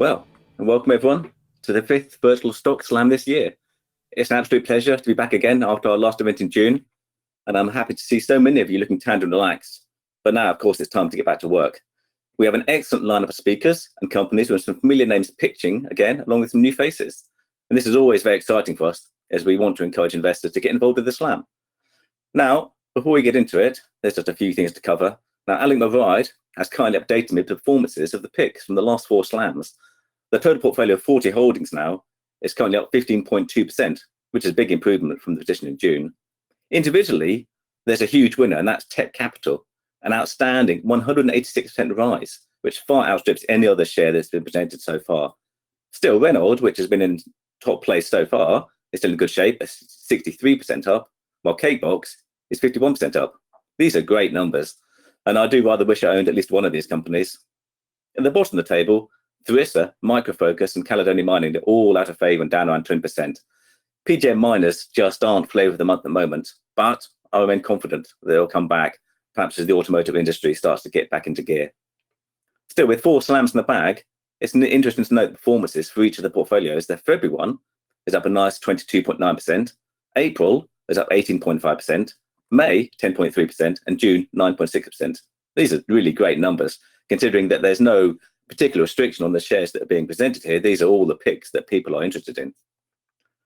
Well, and welcome everyone to the 5th virtual StockSlam this year. It's an absolute pleasure to be back again after our last event in June, and I'm happy to see so many of you looking tanned and relaxed. But now, of course, it's time to get back to work. We have an excellent lineup of speakers and companies with some familiar names pitching again, along with some new faces. And this is always very exciting for us, as we want to encourage investors to get involved with the slam. Now, before we get into it, there's just a few things to cover. Now, Alec McBride has kindly updated me with the performances of the picks from the last 4 slams. The total portfolio of 40 holdings now is currently up 15.2%, which is a big improvement from the position in June. Individually, there's a huge winner, and that's Tekcapital, an outstanding 186% rise, which far outstrips any other share that's been presented so far. Still, Renold, which has been in top place so far, is still in good shape, 63% up, while Cakebox is 51% up. These are great numbers, and I do rather wish I owned at least one of these companies. At the bottom of the table, Theresa, Micro Focus, and Caledonia Mining, they're all out of favour and down around 20%. PGM miners just aren't flavour of the month at the moment, but I remain confident they'll come back, perhaps as the automotive industry starts to get back into gear. Still, with 4 slams in the bag, it's interesting to note the performances for each of the portfolios. The February one is up a nice 22.9%, April is up 18.5%, May 10.3%, and June 9.6%. These are really great numbers, considering that there's no particular restriction on the shares that are being presented here. These are all the picks that people are interested in.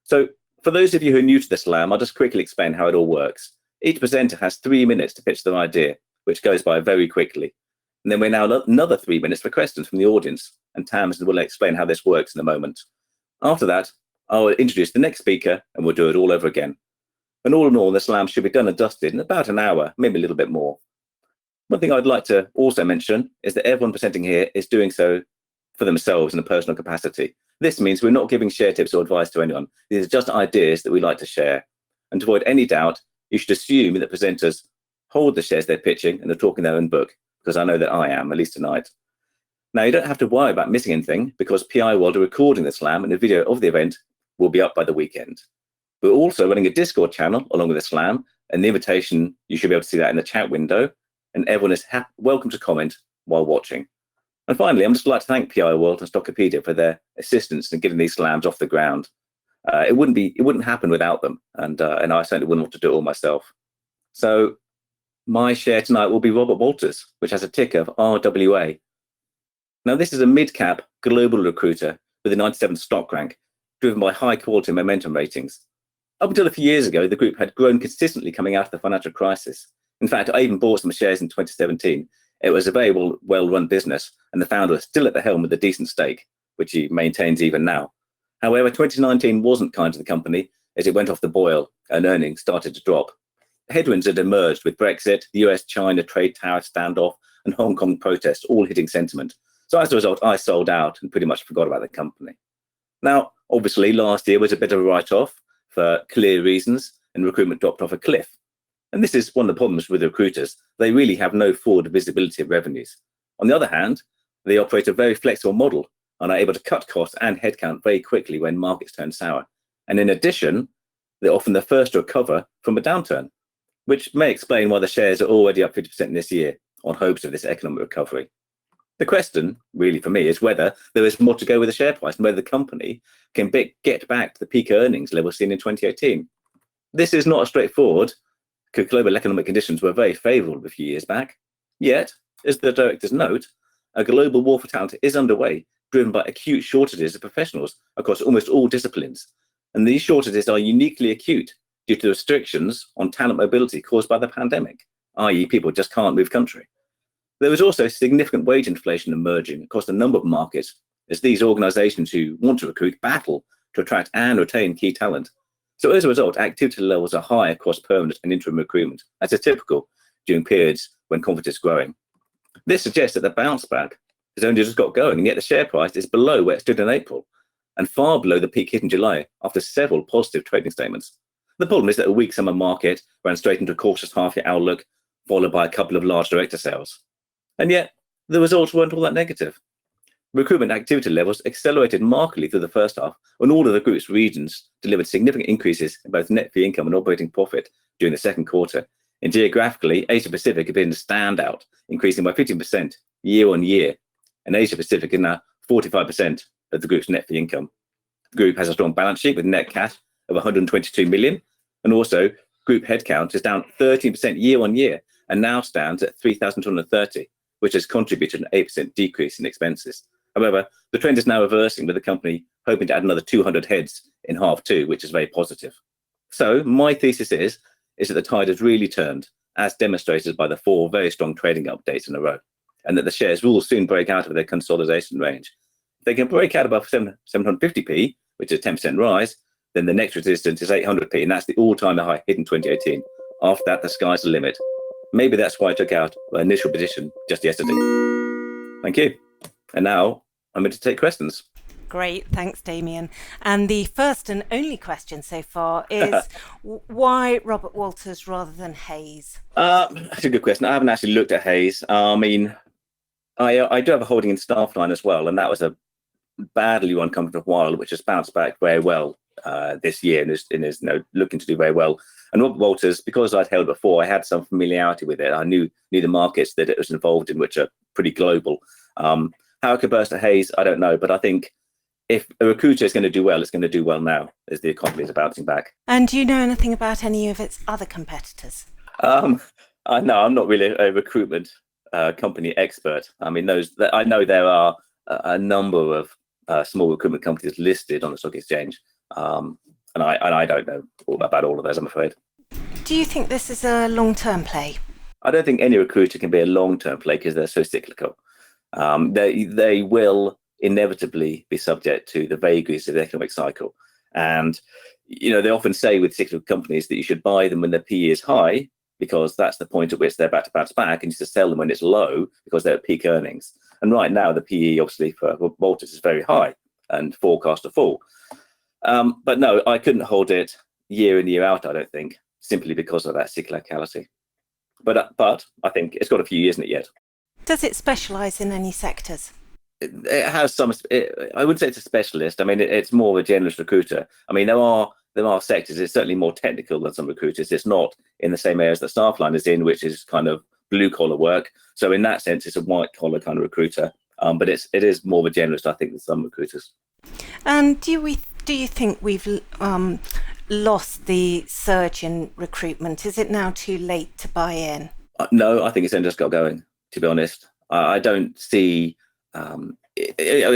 So for those of you who are new to the slam, I'll just quickly explain how it all works. Each presenter has 3 minutes to pitch their idea, which goes by very quickly. And then we now have another 3 minutes for questions from the audience, and Tamzin will explain how this works in a moment. After that, I'll introduce the next speaker, and we'll do it all over again. And all in all, the slam should be done and dusted in about an hour, maybe a little bit more. One thing I'd like to also mention is that everyone presenting here is doing so for themselves in a personal capacity. This means we're not giving share tips or advice to anyone. These are just ideas that we like to share. And to avoid any doubt, you should assume that presenters hold the shares they're pitching and are talking their own book, because I know that I am, at least tonight. Now, you don't have to worry about missing anything, because PIWORLD are recording the slam, and the video of the event will be up by the weekend. We're also running a Discord channel along with the slam, and the invitation, you should be able to see that in the chat window, and everyone is welcome to comment while watching. And finally, I'm just like to thank PIWORLD and Stockopedia for their assistance in getting these slams off the ground. It wouldn't happen without them, and I certainly wouldn't want to do it all myself. So my share tonight will be Robert Walters, which has a ticker of RWA. Now, this is a mid-cap global recruiter with a 97 stock rank, driven by high-quality momentum ratings. Up until a few years ago, the group had grown consistently coming out of the financial crisis. In fact, I even bought some shares in 2017. It was a very well-run business, and the founder was still at the helm with a decent stake, which he maintains even now. However, 2019 wasn't kind to the company as it went off the boil and earnings started to drop. Headwinds had emerged with Brexit, the US-China trade tariff standoff, and Hong Kong protests all hitting sentiment. So as a result, I sold out and pretty much forgot about the company. Now, obviously, last year was a bit of a write-off for clear reasons, and recruitment dropped off a cliff. And this is one of the problems with recruiters. They really have no forward visibility of revenues. On the other hand, they operate a very flexible model and are able to cut costs and headcount very quickly when markets turn sour. And in addition, they're often the first to recover from a downturn, which may explain why the shares are already up 50% this year on hopes of this economic recovery. The question, really for me, is whether there is more to go with the share price and whether the company can get back to the peak earnings level seen in 2018. This is not as straightforward, because global economic conditions were very favourable a few years back. Yet, as the directors note, a global war for talent is underway, driven by acute shortages of professionals across almost all disciplines. And these shortages are uniquely acute due to restrictions on talent mobility caused by the pandemic, i.e. people just can't move country. There is also significant wage inflation emerging across a number of markets as these organisations who want to recruit battle to attract and retain key talent. So as a result, activity levels are high across permanent and interim recruitment. That's typical during periods when confidence is growing. This suggests that the bounce back has only just got going, and yet the share price is below where it stood in April and far below the peak hit in July after several positive trading statements. The problem is that a weak summer market ran straight into a cautious half-year outlook, followed by a couple of large director sales. And yet, the results weren't all that negative. Recruitment activity levels accelerated markedly through the first half, and all of the group's regions delivered significant increases in both net fee income and operating profit during the second quarter. And geographically, Asia Pacific had been a standout, increasing by 15% year on year. And Asia Pacific is now 45% of the group's net fee income. The group has a strong balance sheet with net cash of 122 million. And also, group headcount is down 13% year on year and now stands at 3,230, which has contributed an 8% decrease in expenses. However, the trend is now reversing, with the company hoping to add another 200 heads in half two, which is very positive. So my thesis is that the tide has really turned, as demonstrated by the 4 very strong trading updates in a row, and that the shares will soon break out of their consolidation range. If they can break out above 750p, which is a 10% rise, then the next resistance is 800p, and that's the all-time high hit in 2018. After that, the sky's the limit. Maybe that's why I took out my initial position just yesterday. Thank you. And now I'm going to take questions. Great, thanks, Damian. And the first and only question so far is why Robert Walters rather than Hayes? That's a good question. I haven't actually looked at Hayes. I mean, I do have a holding in Staffline as well, and that was a badly run company for a while, which has bounced back very well this year and is looking to do very well. And Robert Walters, because I'd held before, I had some familiarity with it. I knew the markets that it was involved in, which are pretty global. How it could burst at Hayes, I don't know, but I think if a recruiter is going to do well, it's going to do well now as the economy is bouncing back. And do you know anything about any of its other competitors? No, I'm not really a recruitment company expert. I mean, I know there are a number of small recruitment companies listed on the stock exchange, and I don't know about all of those, I'm afraid. Do you think this is a long-term play? I don't think any recruiter can be a long-term play because they're so cyclical. They will inevitably be subject to the vagaries of the economic cycle. And, they often say with cyclical companies that you should buy them when their PE is high, because that's the point at which they're about to bounce back, and you should sell them when it's low because they're at peak earnings. And right now, the PE, obviously, for Walters is very high and forecast to fall. But no, I couldn't hold it year in, year out, I don't think, simply because of that cyclicality. But I think it's got a few years in it yet. Does it specialise in any sectors? It has some. I wouldn't say it's a specialist. I mean, it's more of a generalist recruiter. I mean, there are sectors. It's certainly more technical than some recruiters. It's not in the same areas that Staffline is in, which is kind of blue collar work. So in that sense, it's a white collar kind of recruiter. But it is more of a generalist, I think, than some recruiters. And do you think we've lost the surge in recruitment? Is it now too late to buy in? No, I think it's only just got going, to be honest. I don't see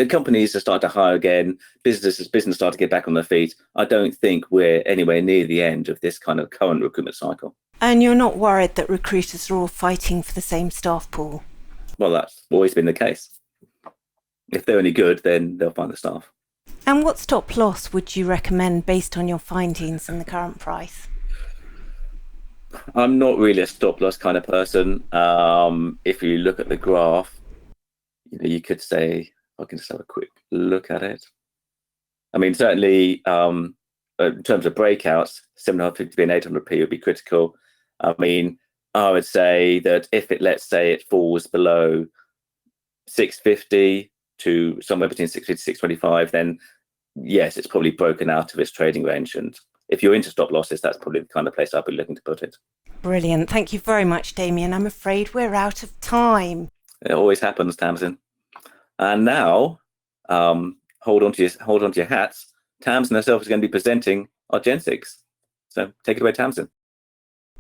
companies are starting to hire again, business start to get back on their feet. I don't think we're anywhere near the end of this kind of current recruitment cycle. And you're not worried that recruiters are all fighting for the same staff pool? Well, that's always been the case. If they're any good, then they'll find the staff. And what stop loss would you recommend based on your findings and the current price? I'm not really a stop loss kind of person. If you look at the graph, you could say, I can just have a quick look at it. I mean, certainly in terms of breakouts, 750p and 800p would be critical. I mean, I would say that if let's say it falls below 650 to somewhere between 650 to 625, then yes, it's probably broken out of its trading range. And if you're into stop losses, that's probably the kind of place I'd be looking to put it. Brilliant. Thank you very much, Damian. I'm afraid we're out of time. It always happens, Tamzin. And now, hold on to your hats. Tamzin herself is going to be presenting Argentex. So take it away, Tamzin.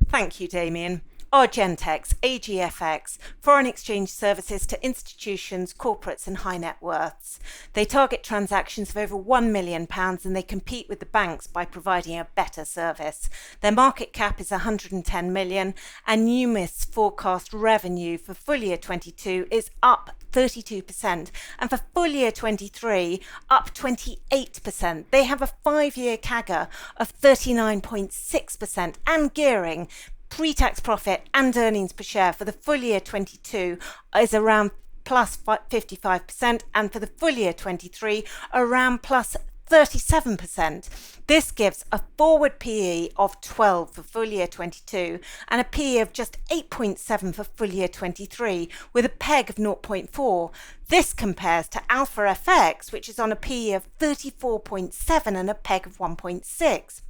Thank you, Damian. Argentex, AGFX, foreign exchange services to institutions, corporates and high net worths. They target transactions of over £1 million and they compete with the banks by providing a better service. Their market cap is 110 million and Numis forecast revenue for full year 22 is up 32% and for full year 23 up 28%. They have a 5-year CAGR of 39.6% and gearing. Pre-tax profit and earnings per share for the full year 22 is around plus 55% and for the full year 23 around plus 37%. This gives a forward PE of 12 for full year 22 and a PE of just 8.7 for full year 23 with a PEG of 0.4. This compares to Alpha FX, which is on a PE of 34.7 and a PEG of 1.6.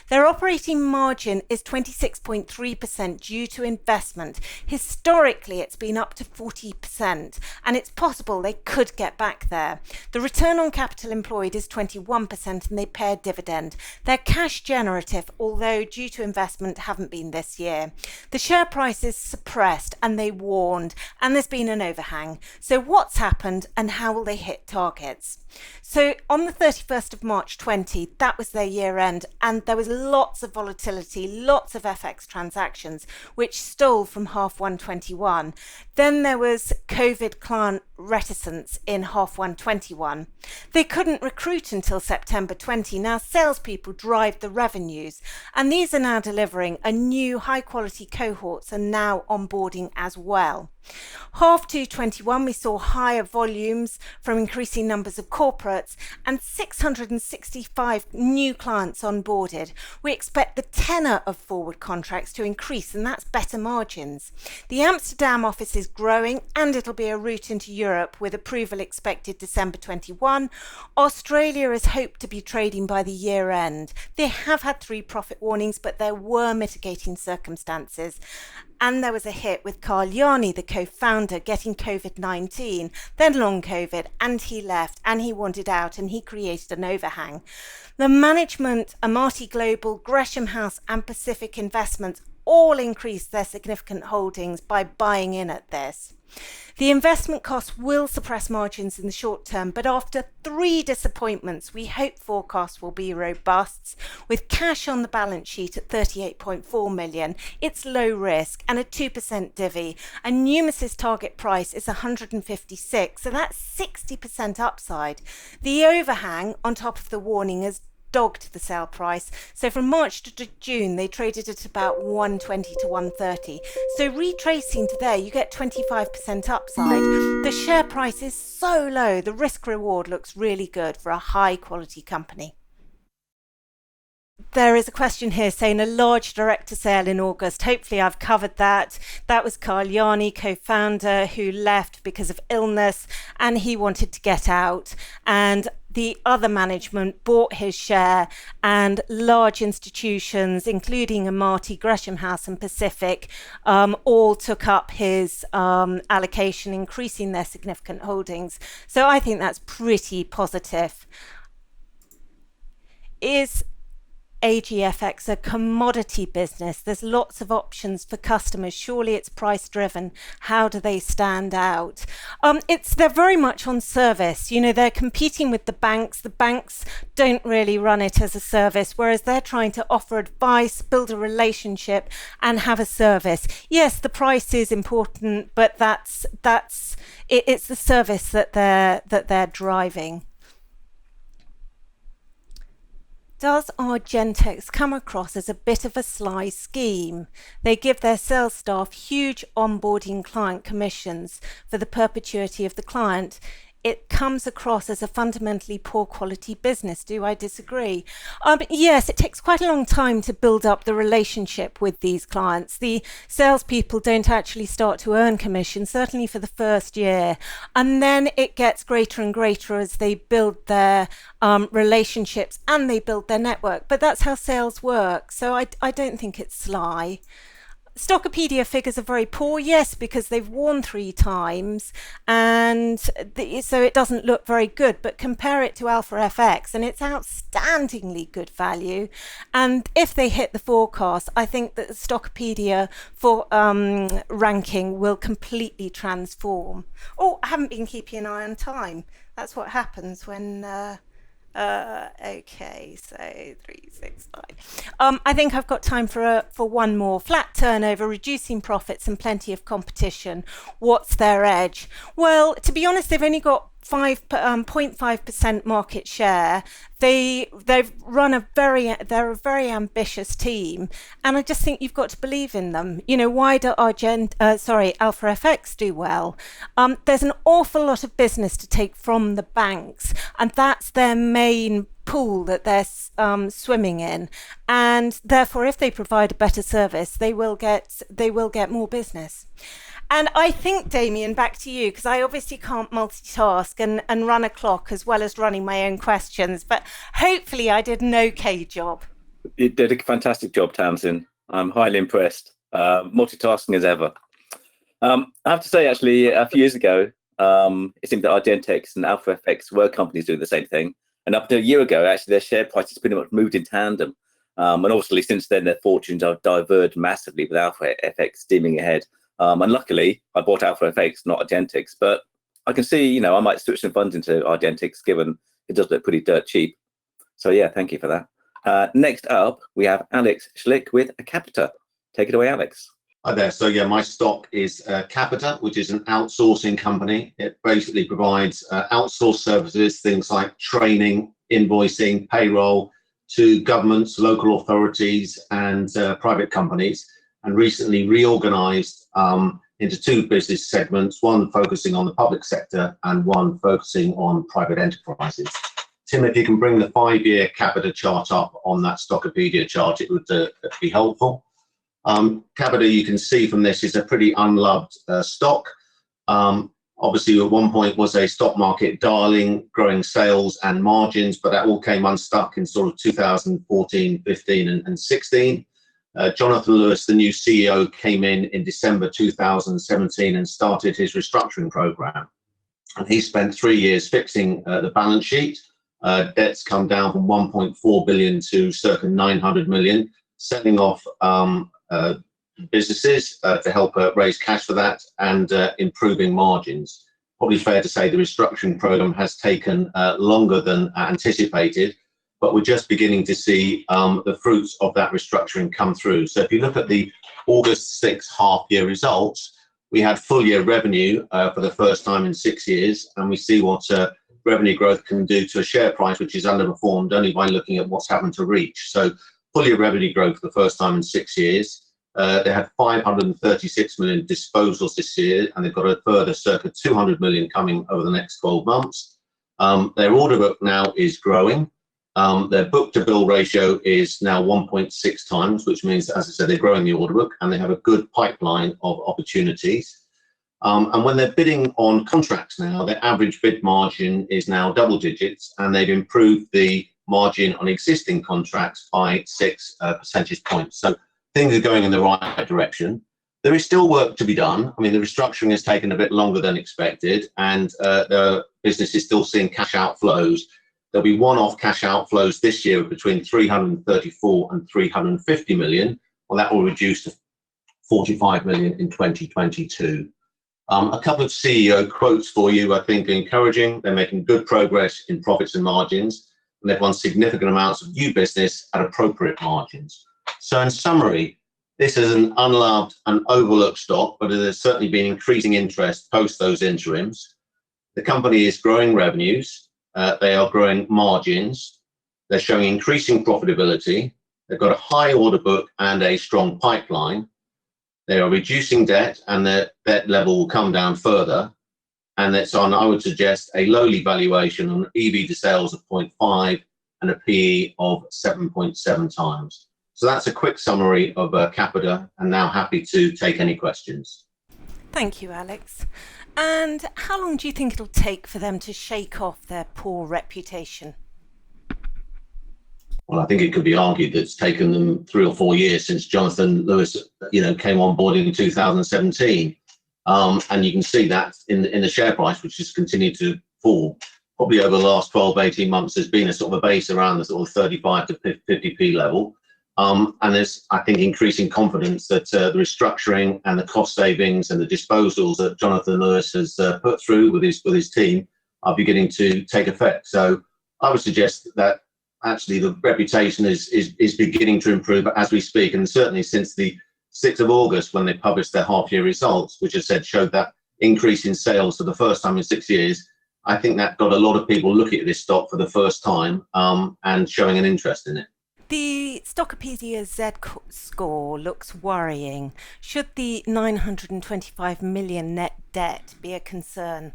Their operating margin is 26.3% due to investment. Historically, it's been up to 40%, and it's possible they could get back there. The return on capital employed is 21%, and they pay a dividend. They're cash generative, although due to investment haven't been this year. The share price is suppressed, and they warned, and there's been an overhang. So what's happened, and how will they hit targets? So on the 31st of March 20, that was their year end, and there was lots of volatility, lots of FX transactions, which stole from half 121. Then there was COVID client reticence in half 121. They couldn't recruit until September 20. Now salespeople drive the revenues, and these are now delivering. A new high quality cohorts are now onboarding as well. Half 221, we saw higher volumes from increasing numbers of corporates and 665 new clients onboarded. We expect the tenor of forward contracts to increase, and that's better margins. The Amsterdam office is growing, and it'll be a route into Europe with approval expected December 21. Australia is hoped to be trading by the year end. They have had 3 profit warnings, but there were mitigating circumstances. And there was a hit with Carle, the co-founder, getting COVID-19, then long COVID, and he left, and he wanted out, and he created an overhang. The management, Amati Global, Gresham House, and Pacific Investments all increased their significant holdings by buying in at this. The investment costs will suppress margins in the short term, but after 3 disappointments, we hope forecasts will be robust. With cash on the balance sheet at 38.4 million, it's low risk and a 2% divvy. And Numis's target price is 156, so that's 60% upside. The overhang on top of the warning is dogged the sale price. So from March to June, they traded at about 120 to 130. So retracing to there, you get 25% upside. The share price is so low, the risk reward looks really good for a high quality company. There is a question here saying a large director sale in August. Hopefully I've covered that. That was Carle, co-founder, who left because of illness, and he wanted to get out. And the other management bought his share, and large institutions, including Amati, Gresham House and Pacific, all took up his allocation, increasing their significant holdings. So I think that's pretty positive. Is AGFX a commodity business? There's lots of options for customers. Surely it's price driven. How do they stand out? They're very much on service. You know, they're competing with the banks. The banks don't really run it as a service, whereas they're trying to offer advice, build a relationship, and have a service. Yes, the price is important, but it's the service that they're driving. Does Argentex come across as a bit of a sly scheme? They give their sales staff huge onboarding client commissions for the perpetuity of the client. It comes across as a fundamentally poor quality business. Do I disagree? Yes, it takes quite a long time to build up the relationship with these clients. The salespeople don't actually start to earn commission, certainly for the first year. And then it gets greater and greater as they build their relationships and they build their network. But that's how sales work. So I don't think it's sly. Stockopedia figures are very poor, yes, because they've warned 3 times, and so it doesn't look very good. But compare it to Alpha FX, and it's outstandingly good value. And if they hit the forecast, I think that the Stockopedia for ranking will completely transform. Oh, I haven't been keeping an eye on time. That's what happens when. Okay, so 369. I think I've got time for one more. Flat turnover, reducing profits, and plenty of competition. What's their edge? Well, to be honest, they've only got 0.5% market share. They're a very ambitious team, and I just think you've got to believe in them. Why do Alpha FX do well? There's an awful lot of business to take from the banks, and that's their main pool that they're swimming in, and therefore if they provide a better service, they will get more business. And I think, Damian, back to you, because I obviously can't multitask and run a clock as well as running my own questions, but hopefully I did an okay job. You did a fantastic job, Tamzin. I'm highly impressed. Multitasking as ever. I have to say, actually, a few years ago, it seemed that Argentex and Alpha FX were companies doing the same thing. And up to a year ago, actually, their share prices pretty much moved in tandem. And obviously, since then, their fortunes have diverged massively with Alpha FX steaming ahead. And luckily, I bought Alpha FX, not Argentex. But I can see, I might switch some funds into Argentex, given it does look pretty dirt cheap. So, yeah, thank you for that. Next up, we have Alex Schlich with Capita. Take it away, Alex. Hi there. So, my stock is Capita, which is an outsourcing company. It basically provides outsourced services, things like training, invoicing, payroll to governments, local authorities, and private companies, and recently reorganized into two business segments, one focusing on the public sector and one focusing on private enterprises. Tim, if you can bring the 5-year Capita chart up on that Stockopedia chart, it would be helpful. Capita, you can see from this, is a pretty unloved stock. Obviously, at one point was a stock market darling, growing sales and margins, but that all came unstuck in sort of 2014, 15 and 16. Jonathan Lewis, the new CEO, came in December 2017 and started his restructuring program. And he spent 3 years fixing the balance sheet. Debt's come down from 1.4 billion to circa 900 million, selling off businesses to help raise cash for that, and improving margins. Probably fair to say the restructuring program has taken longer than anticipated, but we're just beginning to see the fruits of that restructuring come through. So if you look at the August 6 half-year results, we had full-year revenue for the first time in 6 years, and we see what revenue growth can do to a share price which is underperformed only by looking at what's happened to Reach. So full-year revenue growth for the first time in 6 years. They had 536 million disposals this year, and they've got a further circa 200 million coming over the next 12 months. Their order book now is growing. Their book-to-bill ratio is now 1.6 times, which means, as I said, they're growing the order book, and they have a good pipeline of opportunities. And when they're bidding on contracts now, their average bid margin is now double digits, and they've improved the margin on existing contracts by 6 percentage points. So things are going in the right direction. There is still work to be done. I mean, the restructuring has taken a bit longer than expected, and the business is still seeing cash outflows. There'll be one-off cash outflows this year of between 334 and 350 million. Well, that will reduce to 45 million in 2022. A couple of CEO quotes for you, I think, are encouraging. They're making good progress in profits and margins, and they've won significant amounts of new business at appropriate margins. So in summary, this is an unloved and overlooked stock, but it has certainly been increasing interest post those interims. The company is growing revenues. They are growing margins. They're showing increasing profitability. They've got a high order book and a strong pipeline. They are reducing debt, and their debt level will come down further. And it's on, I would suggest, a lowly valuation on EV to sales of 0.5 and a PE of 7.7 times. So that's a quick summary of Capita, and now happy to take any questions. Thank you, Alex. And how long do you think it'll take for them to shake off their poor reputation? Well, I think it could be argued that it's taken them 3 or 4 years since Jonathan Lewis, came on board in 2017. And you can see that in the share price, which has continued to fall. Probably over the last 12, 18 months, there's been a sort of a base around the sort of 35 to 50p level. And there's, I think, increasing confidence that the restructuring and the cost savings and the disposals that Jonathan Lewis has put through with his team are beginning to take effect. So I would suggest that actually the reputation is beginning to improve as we speak, and certainly since the 6th of August when they published their half-year results, which I said showed that increase in sales for the first time in 6 years. I think that got a lot of people looking at this stock for the first time and showing an interest in it. The Stockopedia Z-score looks worrying. Should the 925 million net debt be a concern?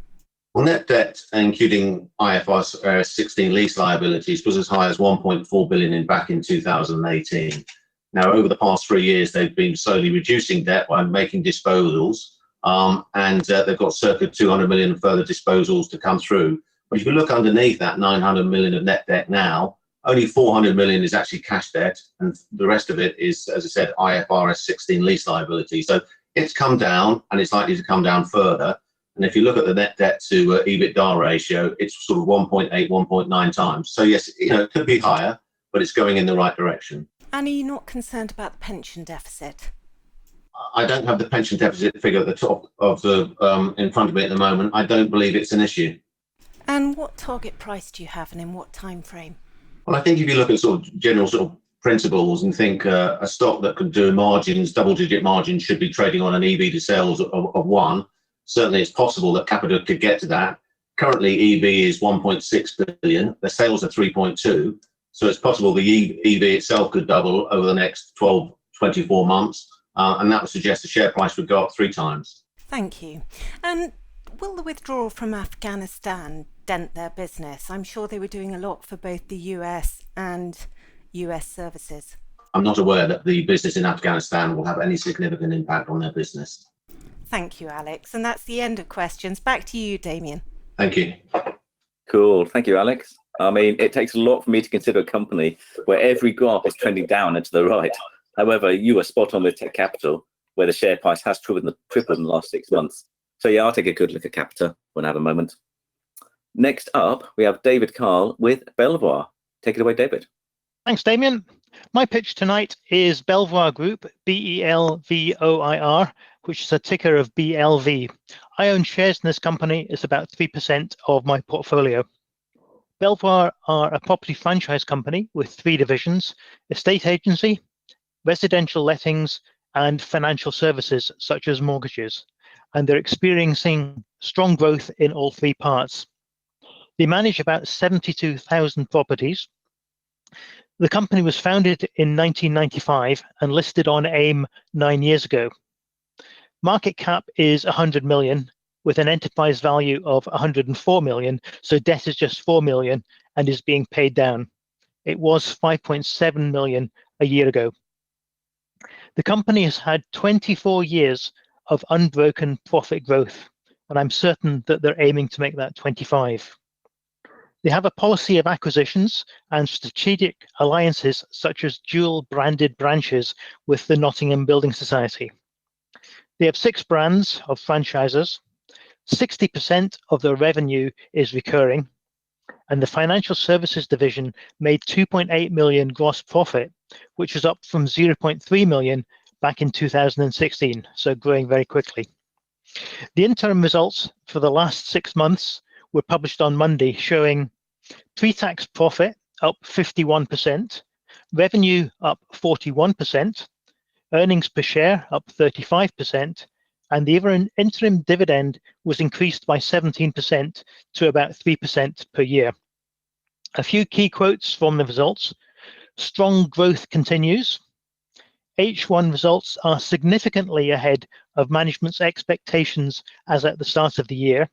Well, net debt, including IFRS 16 lease liabilities, was as high as 1.4 billion back in 2018. Now, over the past 3 years, they've been slowly reducing debt by making disposals, and they've got circa 200 million further disposals to come through. But if you look underneath that 900 million of net debt now, only 400 million is actually cash debt, and the rest of it is, as I said, IFRS 16 lease liability. So it's come down, and it's likely to come down further. And if you look at the net debt to EBITDA ratio, it's sort of 1.8, 1.9 times. So yes, it could be higher, but it's going in the right direction. And are you not concerned about the pension deficit? I don't have the pension deficit figure at the top of the in front of me at the moment. I don't believe it's an issue. And what target price do you have, and in what time frame? Well, I think if you look at sort of general sort of principles and think a stock that could do margins, double-digit margins, should be trading on an EV to sales of 1. Certainly, it's possible that Capita could get to that. Currently, EV is 1.6 billion. The sales are 3.2. So it's possible the EV itself could double over the next 12, 24 months. And that would suggest the share price would go up 3 times. Thank you. And will the withdrawal from Afghanistan dent their business? I'm sure they were doing a lot for both the US and US services. I'm not aware that the business in Afghanistan will have any significant impact on their business. Thank you, Alex. And that's the end of questions. Back to you, Damian. Thank you. Cool. Thank you, Alex. I mean, it takes a lot for me to consider a company where every graph is trending down and to the right. However, you were spot on with Tekcapital, where the share price has tripled in the last 6 months. So yeah, I'll take a good look at Capita when I have a moment. Next up, we have David Carle with Belvoir. Take it away, David. Thanks, Damian. My pitch tonight is Belvoir Group, BELVOIR, which is a ticker of BLV. I own shares in this company. It's about 3% of my portfolio. Belvoir are a property franchise company with 3 divisions: estate agency, residential lettings, and financial services such as mortgages. And they're experiencing strong growth in all 3 parts. They manage about 72,000 properties. The company was founded in 1995 and listed on AIM 9 years ago. Market cap is 100 million with an enterprise value of 104 million, so debt is just 4 million and is being paid down. It was 5.7 million a year ago. The company has had 24 years of unbroken profit growth, and I'm certain that they're aiming to make that 25. They have a policy of acquisitions and strategic alliances such as dual branded branches with the Nottingham Building Society. They have 6 brands of franchisers. 60% of their revenue is recurring, and the financial services division made 2.8 million gross profit, which was up from 0.3 million back in 2016, so growing very quickly. The interim results for the last 6 months were published on Monday, showing pre-tax profit up 51%, revenue up 41%, earnings per share up 35%, and the interim dividend was increased by 17% to about 3% per year. A few key quotes from the results. Strong growth continues. H1 results are significantly ahead of management's expectations as at the start of the year,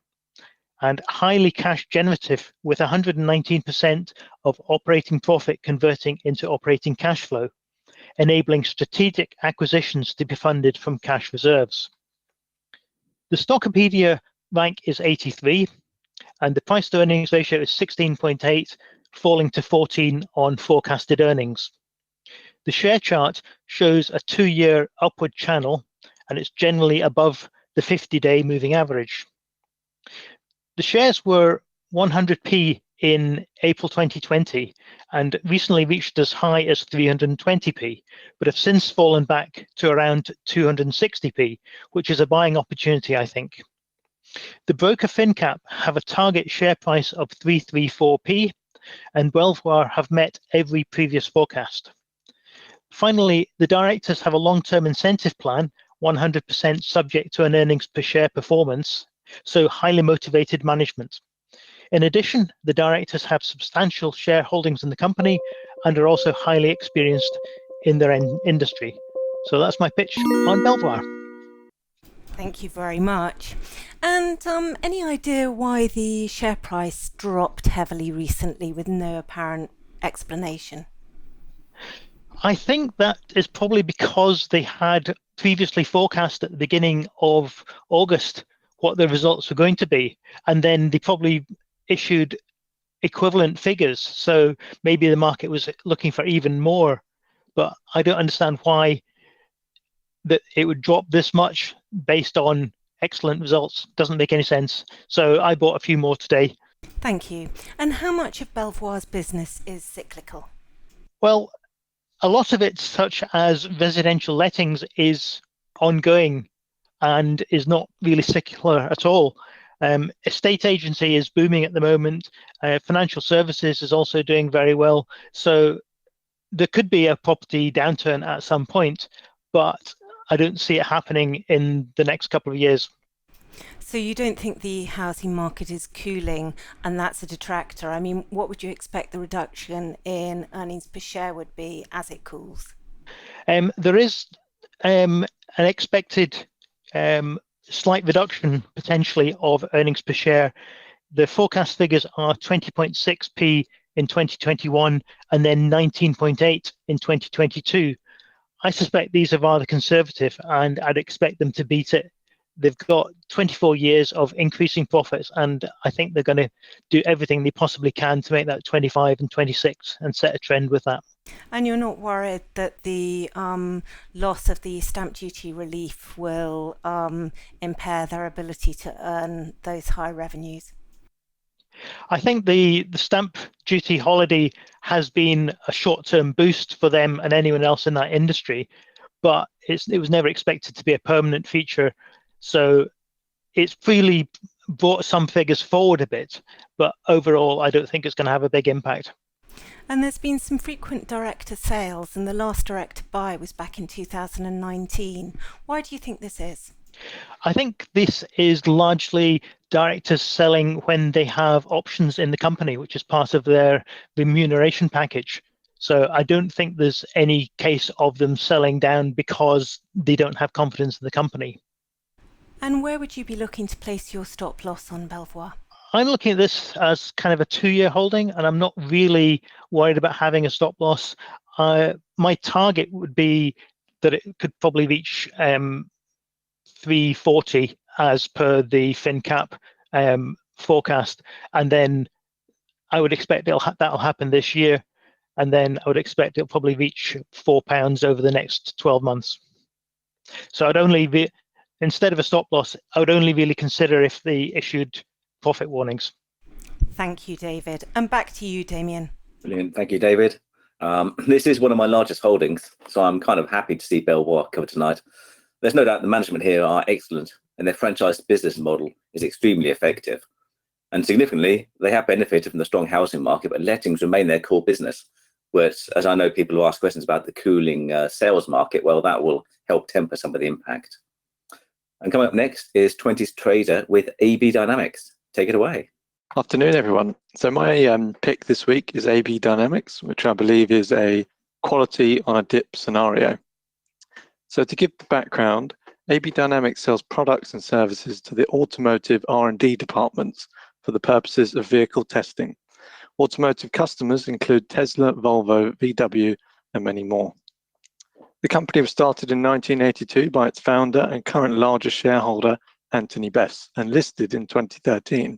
and highly cash generative, with 119% of operating profit converting into operating cash flow, enabling strategic acquisitions to be funded from cash reserves. The Stockopedia rank is 83, and the price to earnings ratio is 16.8, falling to 14 on forecasted earnings. The share chart shows a 2-year upward channel, and it's generally above the 50-day moving average. The shares were 100p in April 2020 and recently reached as high as 320p, but have since fallen back to around 260p, which is a buying opportunity, I think. The broker FinCap have a target share price of 334p, and Belvoir have met every previous forecast. Finally, the directors have a long-term incentive plan, 100% subject to an earnings per share performance, so highly motivated management. In addition, the directors have substantial shareholdings in the company and are also highly experienced in their industry. So that's my pitch on Belvoir. Thank you very much. And any idea why the share price dropped heavily recently with no apparent explanation? I think that is probably because they had previously forecast at the beginning of August what the results were going to be, and then they probably issued equivalent figures. So maybe the market was looking for even more, but I don't understand why that it would drop this much based on excellent results. Doesn't make any sense. So I bought a few more today. Thank you. And how much of Belvoir's business is cyclical? Well, a lot of it, such as residential lettings, is ongoing and is not really cyclical at all. Estate agency is booming at the moment. Financial services is also doing very well. So there could be a property downturn at some point, but I don't see it happening in the next couple of years. So you don't think the housing market is cooling and that's a detractor? I mean, what would you expect the reduction in earnings per share would be as it cools? There is an expected slight reduction potentially of earnings per share. The forecast figures are 20.6p in 2021 and then 19.8 in 2022. I suspect these are rather conservative and I'd expect them to beat it. They've got 24 years of increasing profits, and I think they're going to do everything they possibly can to make that 25 and 26 and set a trend with that. And you're not worried that the loss of the stamp duty relief will impair their ability to earn those high revenues? I think the stamp duty holiday has been a short-term boost for them and anyone else in that industry, but it was never expected to be a permanent feature. So it's really brought some figures forward a bit, but overall, I don't think it's going to have a big impact. And there's been some frequent director sales, and the last director buy was back in 2019. Why do you think this is? I think this is largely directors selling when they have options in the company, which is part of their remuneration package. So I don't think there's any case of them selling down because they don't have confidence in the company. And where would you be looking to place your stop loss on Belvoir? I'm looking at this as kind of a 2-year holding, and I'm not really worried about having a stop loss. My target would be that it could probably reach 340 as per the FinCap forecast, and then I would expect that'll happen this year, and then I would expect it'll probably reach £4 over the next 12 months. So I'd only be, instead of a stop loss, I would only really consider if they issued profit warnings. Thank you, David. And back to you, Damian. Brilliant. Thank you, David. This is one of my largest holdings, so I'm kind of happy to see Belvoir cover tonight. There's no doubt the management here are excellent and their franchise business model is extremely effective. And significantly, they have benefited from the strong housing market, but lettings remain their core business. Whereas, as I know people who ask questions about the cooling sales market, well, that will help temper some of the impact. And coming up next is 20s trader with AB Dynamics. Take it away. Afternoon, everyone. So my pick this week is AB Dynamics, which I believe is a quality on a dip scenario. So to give the background, AB Dynamics sells products and services to the automotive R&D departments for the purposes of vehicle testing. Automotive customers include Tesla, Volvo, VW, and many more. The company was started in 1982 by its founder and current largest shareholder, Anthony Bess, and listed in 2013.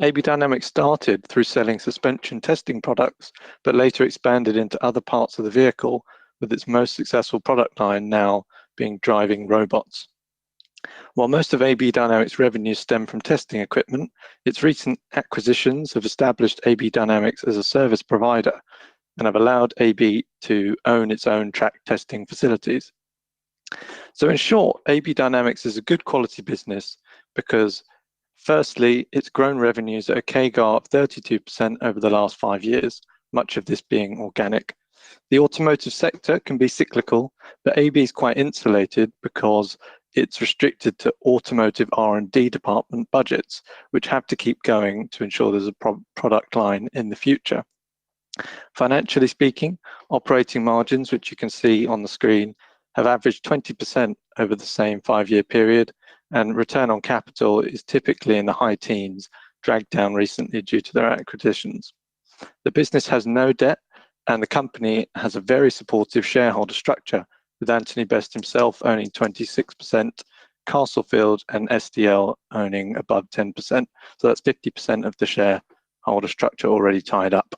AB Dynamics started through selling suspension testing products, but later expanded into other parts of the vehicle, with its most successful product line now being driving robots. While most of AB Dynamics' revenues stem from testing equipment, its recent acquisitions have established AB Dynamics as a service provider and have allowed AB to own its own track testing facilities. So in short, AB Dynamics is a good quality business because firstly, it's grown revenues at a CAGR of 32% over the last 5 years, much of this being organic. The automotive sector can be cyclical, but AB is quite insulated because it's restricted to automotive R&D department budgets, which have to keep going to ensure there's a product line in the future. Financially speaking, operating margins, which you can see on the screen, have averaged 20% over the same 5-year period, and return on capital is typically in the high teens, dragged down recently due to their acquisitions. The business has no debt, and the company has a very supportive shareholder structure, with Anthony Best himself owning 26%, Castlefield and SDL owning above 10%. So that's 50% of the shareholder structure already tied up.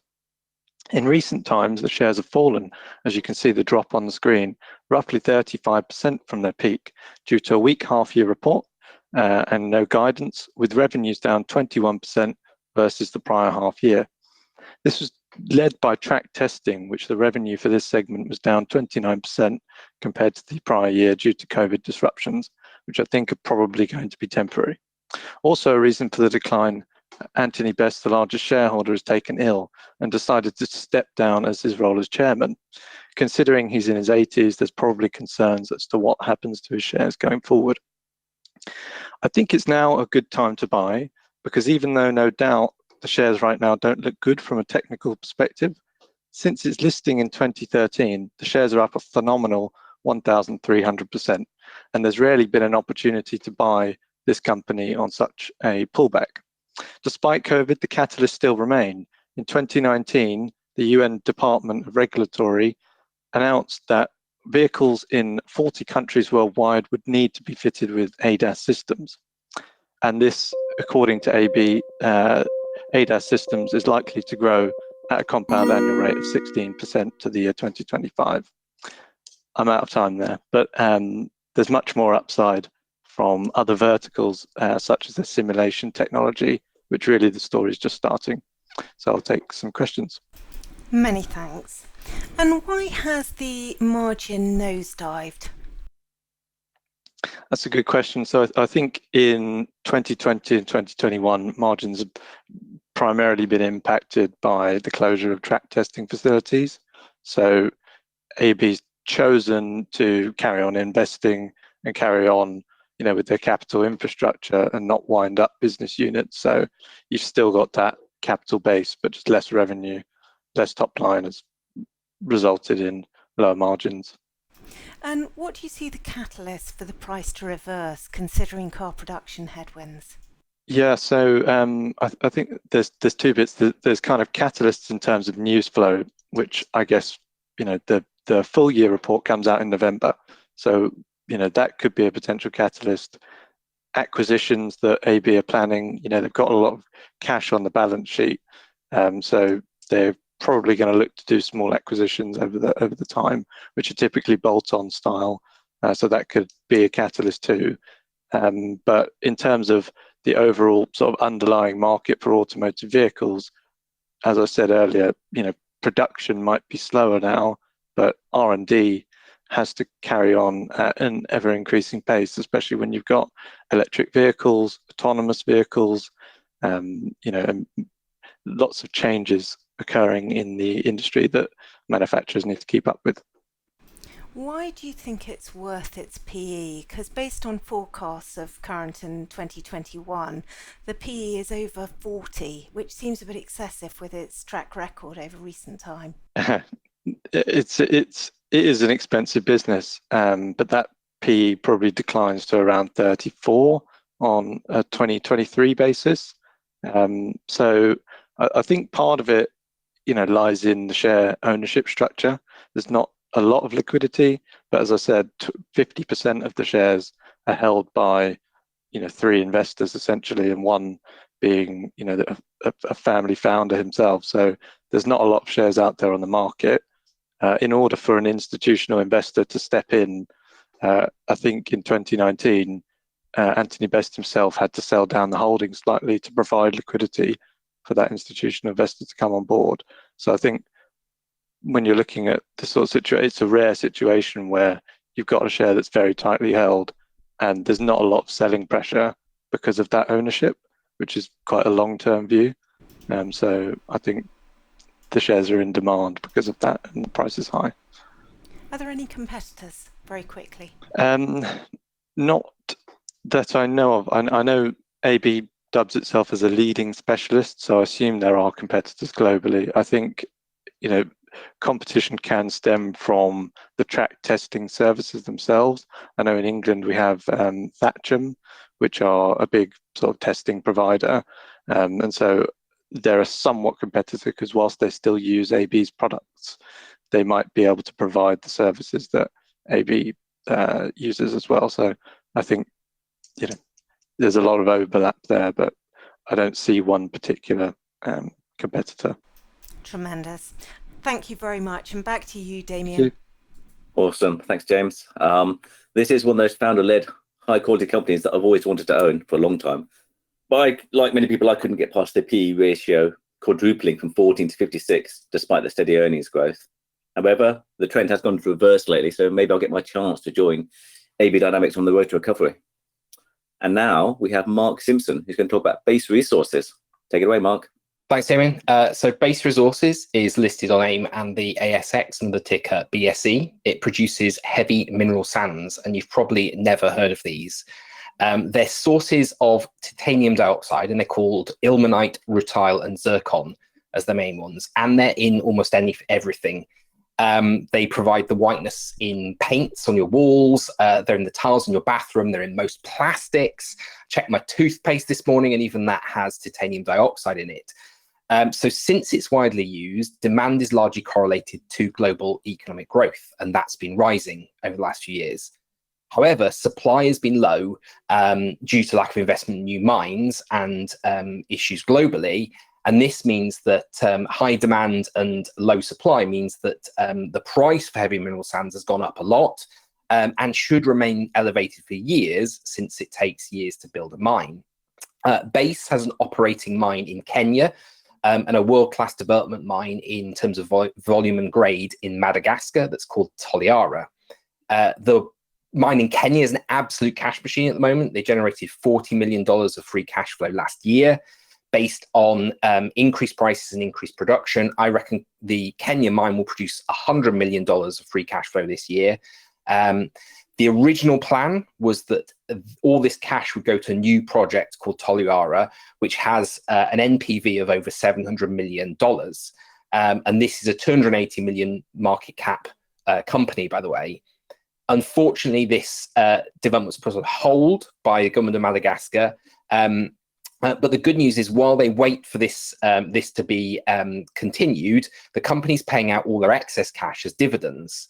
In recent times, the shares have fallen, as you can see the drop on the screen, roughly 35% from their peak, due to a weak half-year report and no guidance, with revenues down 21% versus the prior half year. This was led by track testing, which the revenue for this segment was down 29% compared to the prior year due to COVID disruptions, which I think are probably going to be temporary. Also, a reason for the decline, Anthony Best, the largest shareholder, has taken ill and decided to step down as his role as chairman. Considering he's in his 80s, there's probably concerns as to what happens to his shares going forward. I think it's now a good time to buy, because even though no doubt the shares right now don't look good from a technical perspective, since its listing in 2013, the shares are up a phenomenal 1,300%, and there's rarely been an opportunity to buy this company on such a pullback. Despite COVID, the catalysts still remain. In 2019, the UN Department of Regulatory announced that vehicles in 40 countries worldwide would need to be fitted with ADAS systems. And this, according to ADAS systems is likely to grow at a compound annual rate of 16% to the year 2025. I'm out of time there, but there's much more upside from other verticals, such as the simulation technology, which really the story is just starting. So I'll take some questions. Many thanks. And why has the margin nosedived? That's a good question. So I think in 2020 and 2021, margins have primarily been impacted by the closure of track testing facilities. So AB's chosen to carry on investing and carry on, with their capital infrastructure and not wind up business units. So you've still got that capital base, but just less revenue, less top line has resulted in lower margins. And what do you see the catalyst for the price to reverse, considering car production headwinds? Yeah, so I think there's two bits. There's kind of catalysts in terms of news flow, which I guess, the full year report comes out in November. So, that could be a potential catalyst. Acquisitions that AB are planning, they've got a lot of cash on the balance sheet. So they're probably going to look to do small acquisitions over the time, which are typically bolt-on style. So that could be a catalyst too. But in terms of the overall sort of underlying market for automotive vehicles, as I said earlier, production might be slower now, but R&D has to carry on at an ever-increasing pace, especially when you've got electric vehicles, autonomous vehicles, and lots of changes occurring in the industry that manufacturers need to keep up with. Why do you think it's worth its PE? Because based on forecasts of current and 2021, the PE is over 40, which seems a bit excessive with its track record over recent time. It is an expensive business, but that PE probably declines to around 34 on a 2023 basis. So I think part of it, lies in the share ownership structure. There's not a lot of liquidity, but as I said, 50% of the shares are held by, 3 investors essentially, and one being, a family founder himself. So there's not a lot of shares out there on the market. In order for an institutional investor to step in, I think in 2019, Anthony Best himself had to sell down the holdings slightly to provide liquidity for that institutional investor to come on board. So I think when you're looking at this sort of situation, it's a rare situation where you've got a share that's very tightly held and there's not a lot of selling pressure because of that ownership, which is quite a long-term view. So I think the shares are in demand because of that, and the price is high. Are there any competitors, very quickly? Not that I know of. I know AB dubs itself as a leading specialist, so I assume there are competitors globally. I think, competition can stem from the track testing services themselves. I know in England we have Thatcham, which are a big sort of testing provider, and so they're a somewhat competitor because whilst they still use AB's products, they might be able to provide the services that AB uses as well. So I think there's a lot of overlap there, but I don't see one particular competitor. Tremendous. Thank you very much. And back to you, Damian. Awesome. Thanks, James. This is one of those founder-led, high-quality companies that I've always wanted to own for a long time. But like many people, I couldn't get past the PE ratio quadrupling from 14 to 56, despite the steady earnings growth. However, the trend has gone to reverse lately, so maybe I'll get my chance to join AB Dynamics on the road to recovery. And now we have Mark Simpson, who's going to talk about Base Resources. Take it away, Mark. Thanks, Damian. So Base Resources is listed on AIM and the ASX under the ticker BSE. It produces heavy mineral sands, and you've probably never heard of these. They're sources of titanium dioxide, and they're called ilmenite, rutile, and zircon as the main ones. And they're in almost everything. They provide the whiteness in paints on your walls. They're in the tiles in your bathroom. They're in most plastics. Checked my toothpaste this morning, and even that has titanium dioxide in it. So since it's widely used, demand is largely correlated to global economic growth, and that's been rising over the last few years. However, supply has been low due to lack of investment in new mines and issues globally. And this means that high demand and low supply means that the price for heavy mineral sands has gone up a lot and should remain elevated for years, since it takes years to build a mine. Base has an operating mine in Kenya, and a world-class development mine in terms of volume and grade in Madagascar that's called Toliara. The mine in Kenya is an absolute cash machine at the moment. They generated $40 million of free cash flow last year based on increased prices and increased production. I reckon the Kenya mine will produce $100 million of free cash flow this year. The original plan was that all this cash would go to a new project called Toliara, which has an NPV of over $700 million. And this is a 280 million market cap company, by the way. Unfortunately, this development was put on hold by the government of Madagascar. But the good news is, while they wait for this to be continued, the company's paying out all their excess cash as dividends.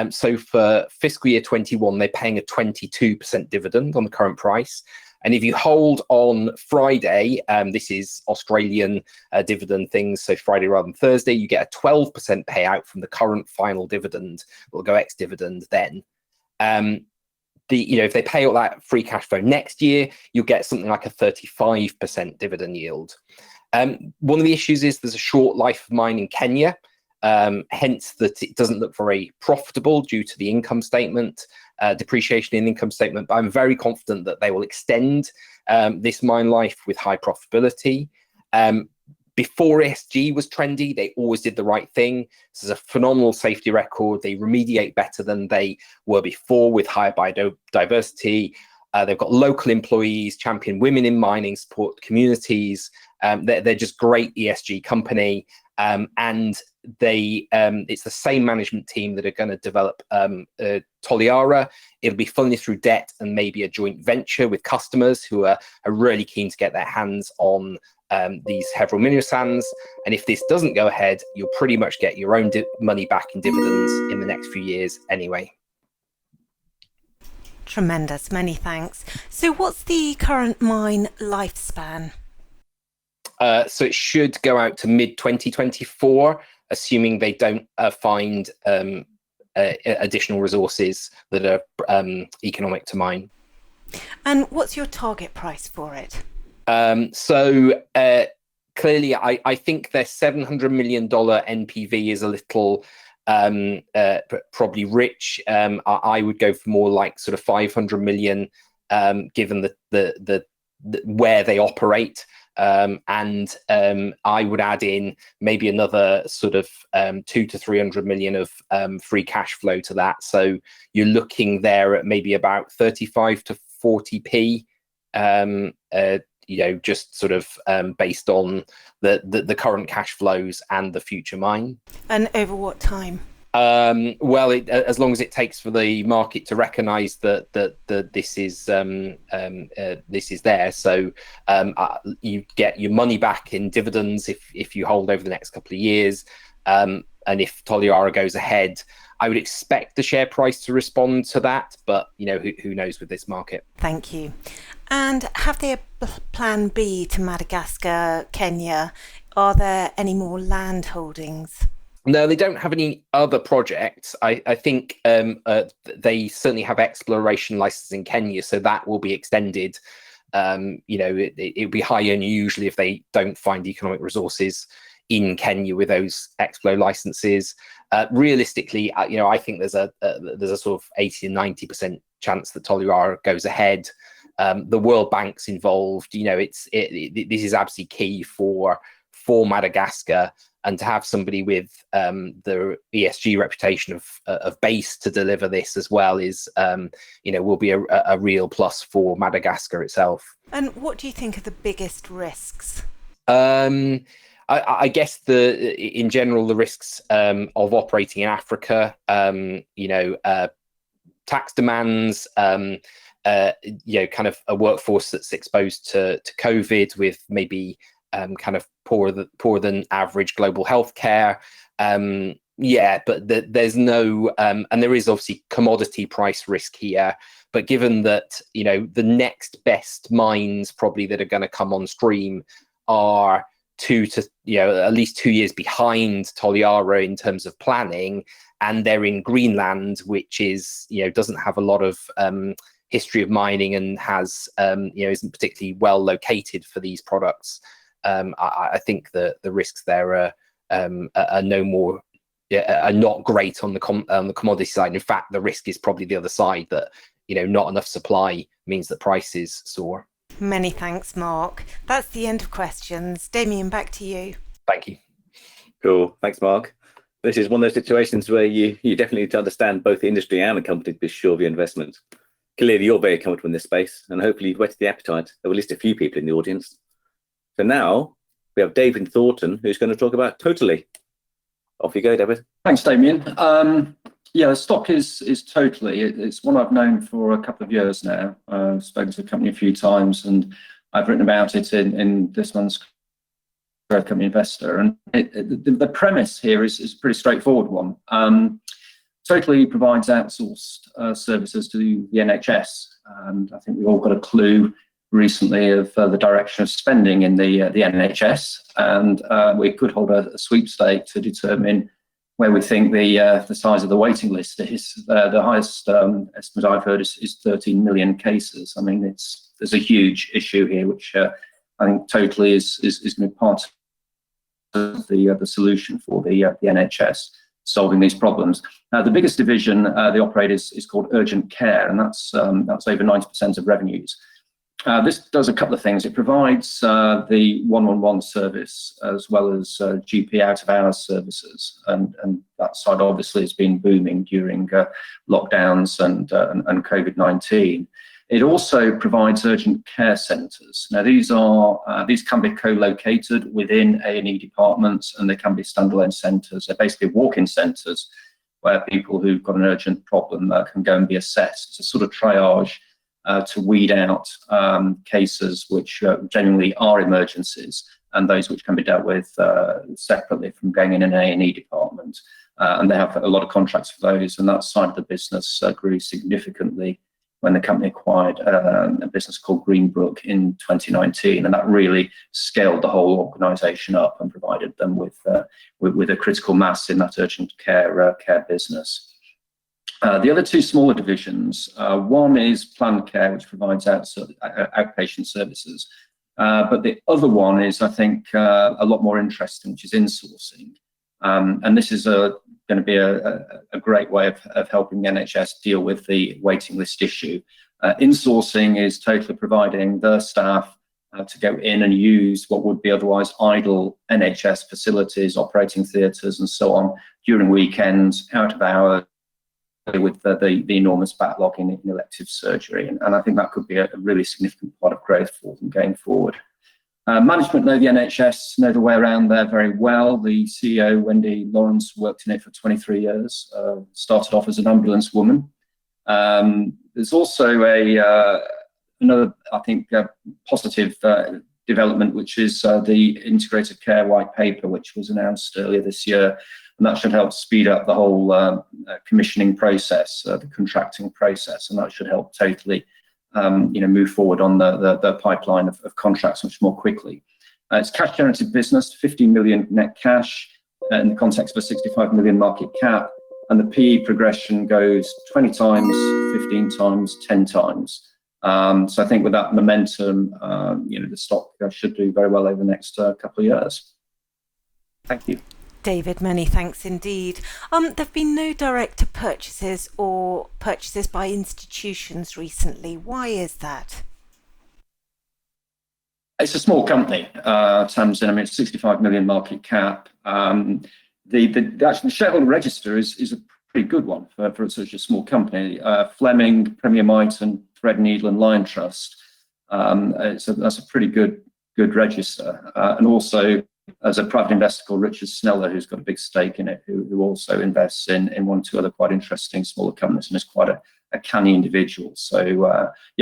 So for fiscal year 21, they're paying a 22% dividend on the current price. And if you hold on Friday, this is Australian dividend things, so Friday rather than Thursday, you get a 12% payout from the current final dividend. It'll go ex-dividend then. If they pay all that free cash flow next year, you'll get something like a 35% dividend yield. One of the issues is there's a short life of mine in Kenya. Hence that it doesn't look very profitable due to the income statement, depreciation in the income statement. But I'm very confident that they will extend this mine life with high profitability. Before ESG was trendy, they always did the right thing. This is a phenomenal safety record. They remediate better than they were before with higher biodiversity. They've got local employees, champion women in mining, support communities. They're just great ESG company. And it's the same management team that are going to develop Toliara. It'll be funded through debt and maybe a joint venture with customers who are really keen to get their hands on these heavy mineral sands. And if this doesn't go ahead, you'll pretty much get your own money back in dividends in the next few years anyway. Tremendous, many thanks. So what's the current mine lifespan? So it should go out to mid-2024, assuming they don't find additional resources that are economic to mine. And what's your target price for it? So clearly, I think their $700 million NPV is a little probably rich. I would go for more like sort of 500 million, given the where they operate. and I would add in maybe another sort of 200 to 300 million of free cash flow to that. So you're looking there at maybe about 35 to 40p, just sort of based on the current cash flows and the future mine. And over what time? Well, as long as it takes for the market to recognise that this is there. So you get your money back in dividends if you hold over the next couple of years, and if Toliara goes ahead, I would expect the share price to respond to that. But who knows with this market? Thank you. And have they a plan B to Madagascar, Kenya? Are there any more land holdings? No, they don't have any other projects. I think they certainly have exploration license in Kenya, so that will be extended. It would be higher than usually if they don't find economic resources in Kenya with those explo licenses. Realistically, I think there's a sort of 80 to 90% chance that Toliara goes ahead. The World Bank's involved. This is absolutely key for Madagascar. And to have somebody with the ESG reputation of base to deliver this as well is, will be a real plus for Madagascar itself. And what do you think are the biggest risks? I guess in general the risks of operating in Africa, tax demands, kind of a workforce that's exposed to COVID with maybe kind of poorer than average global healthcare. But there's no, and there is obviously commodity price risk here. But given that the next best mines probably that are going to come on stream are at least 2 years behind Toliara in terms of planning, and they're in Greenland, which is doesn't have a lot of history of mining and has isn't particularly well located for these products. I think the risks there are not great on the commodity side. In fact, the risk is probably the other side, that not enough supply means that prices soar. Many thanks, Mark. That's the end of questions. Damian, back to you. Thank you. Cool. Thanks, Mark. This is one of those situations where you definitely need to understand both the industry and the company to be sure of your investment. Clearly, you're very comfortable in this space, and hopefully you've whetted the appetite of at least a few people in the audience. So now we have David Thornton, who's going to talk about Totally. Off you go, David. Thanks, Damian. The stock is Totally. It's one I've known for a couple of years now. I've spoken to the company a few times, and I've written about it in this month's Growth Company Investor. And the premise here is a pretty straightforward one. Totally provides outsourced services to the NHS, and I think we've all got a clue recently of the direction of spending in the NHS, and we could hold a sweepstake to determine where we think the size of the waiting list is. The highest estimate I've heard is 13 million cases. I mean, there's a huge issue here, which I think Totally is going to be part of the solution for the NHS solving these problems. The biggest division they operate is called Urgent Care, and that's over 90% of revenues. This does a couple of things. It provides the 111 service as well as GP out-of-hours services, and that side obviously has been booming during lockdowns and COVID-19. It also provides urgent care centres. Now these can be co-located within A&E departments, and they can be standalone centres. They're basically walk-in centres where people who've got an urgent problem can go and be assessed. It's a sort of triage to weed out cases which genuinely are emergencies, and those which can be dealt with separately from going in an A&E department. And they have a lot of contracts for those, and that side of the business grew significantly when the company acquired a business called Greenbrook in 2019, and that really scaled the whole organisation up and provided them with a critical mass in that urgent care business. The other two smaller divisions, one is planned care, which provides outpatient services, but the other one is, I think, a lot more interesting, which is insourcing. And this is going to be a great way of helping the NHS deal with the waiting list issue. Insourcing is totally providing their staff to go in and use what would be otherwise idle NHS facilities, operating theatres and so on during weekends, out of hours, with the enormous backlog in elective surgery. And I think that could be a really significant part of growth for them going forward. Management know the NHS, know the way around there very well. The CEO, Wendy Lawrence, worked in it for 23 years, started off as an ambulance woman. There's also another, I think, positive development, which is the Integrated Care White Paper, which was announced earlier this year. And that should help speed up the whole commissioning process, the contracting process, and that should help totally move forward on the pipeline of contracts much more quickly. It's cash generative business, 15 million net cash in the context of a 65 million market cap, and the PE progression goes 20 times, 15 times, 10 times. So I think with that momentum, the stock should do very well over the next couple of years. Thank you. David, many thanks indeed. There have been no direct purchases or purchases by institutions recently. Why is that? It's a small company, Tamzin. I mean, it's 65 million market cap. The shareholder register is a pretty good one for such a small company. Fleming, Premier Miton, Threadneedle and Lion Trust. That's a pretty good register. And also, as a private investor called Richard Sneller, who's got a big stake in it, who also invests in one or two other quite interesting smaller companies and is quite a canny individual. So,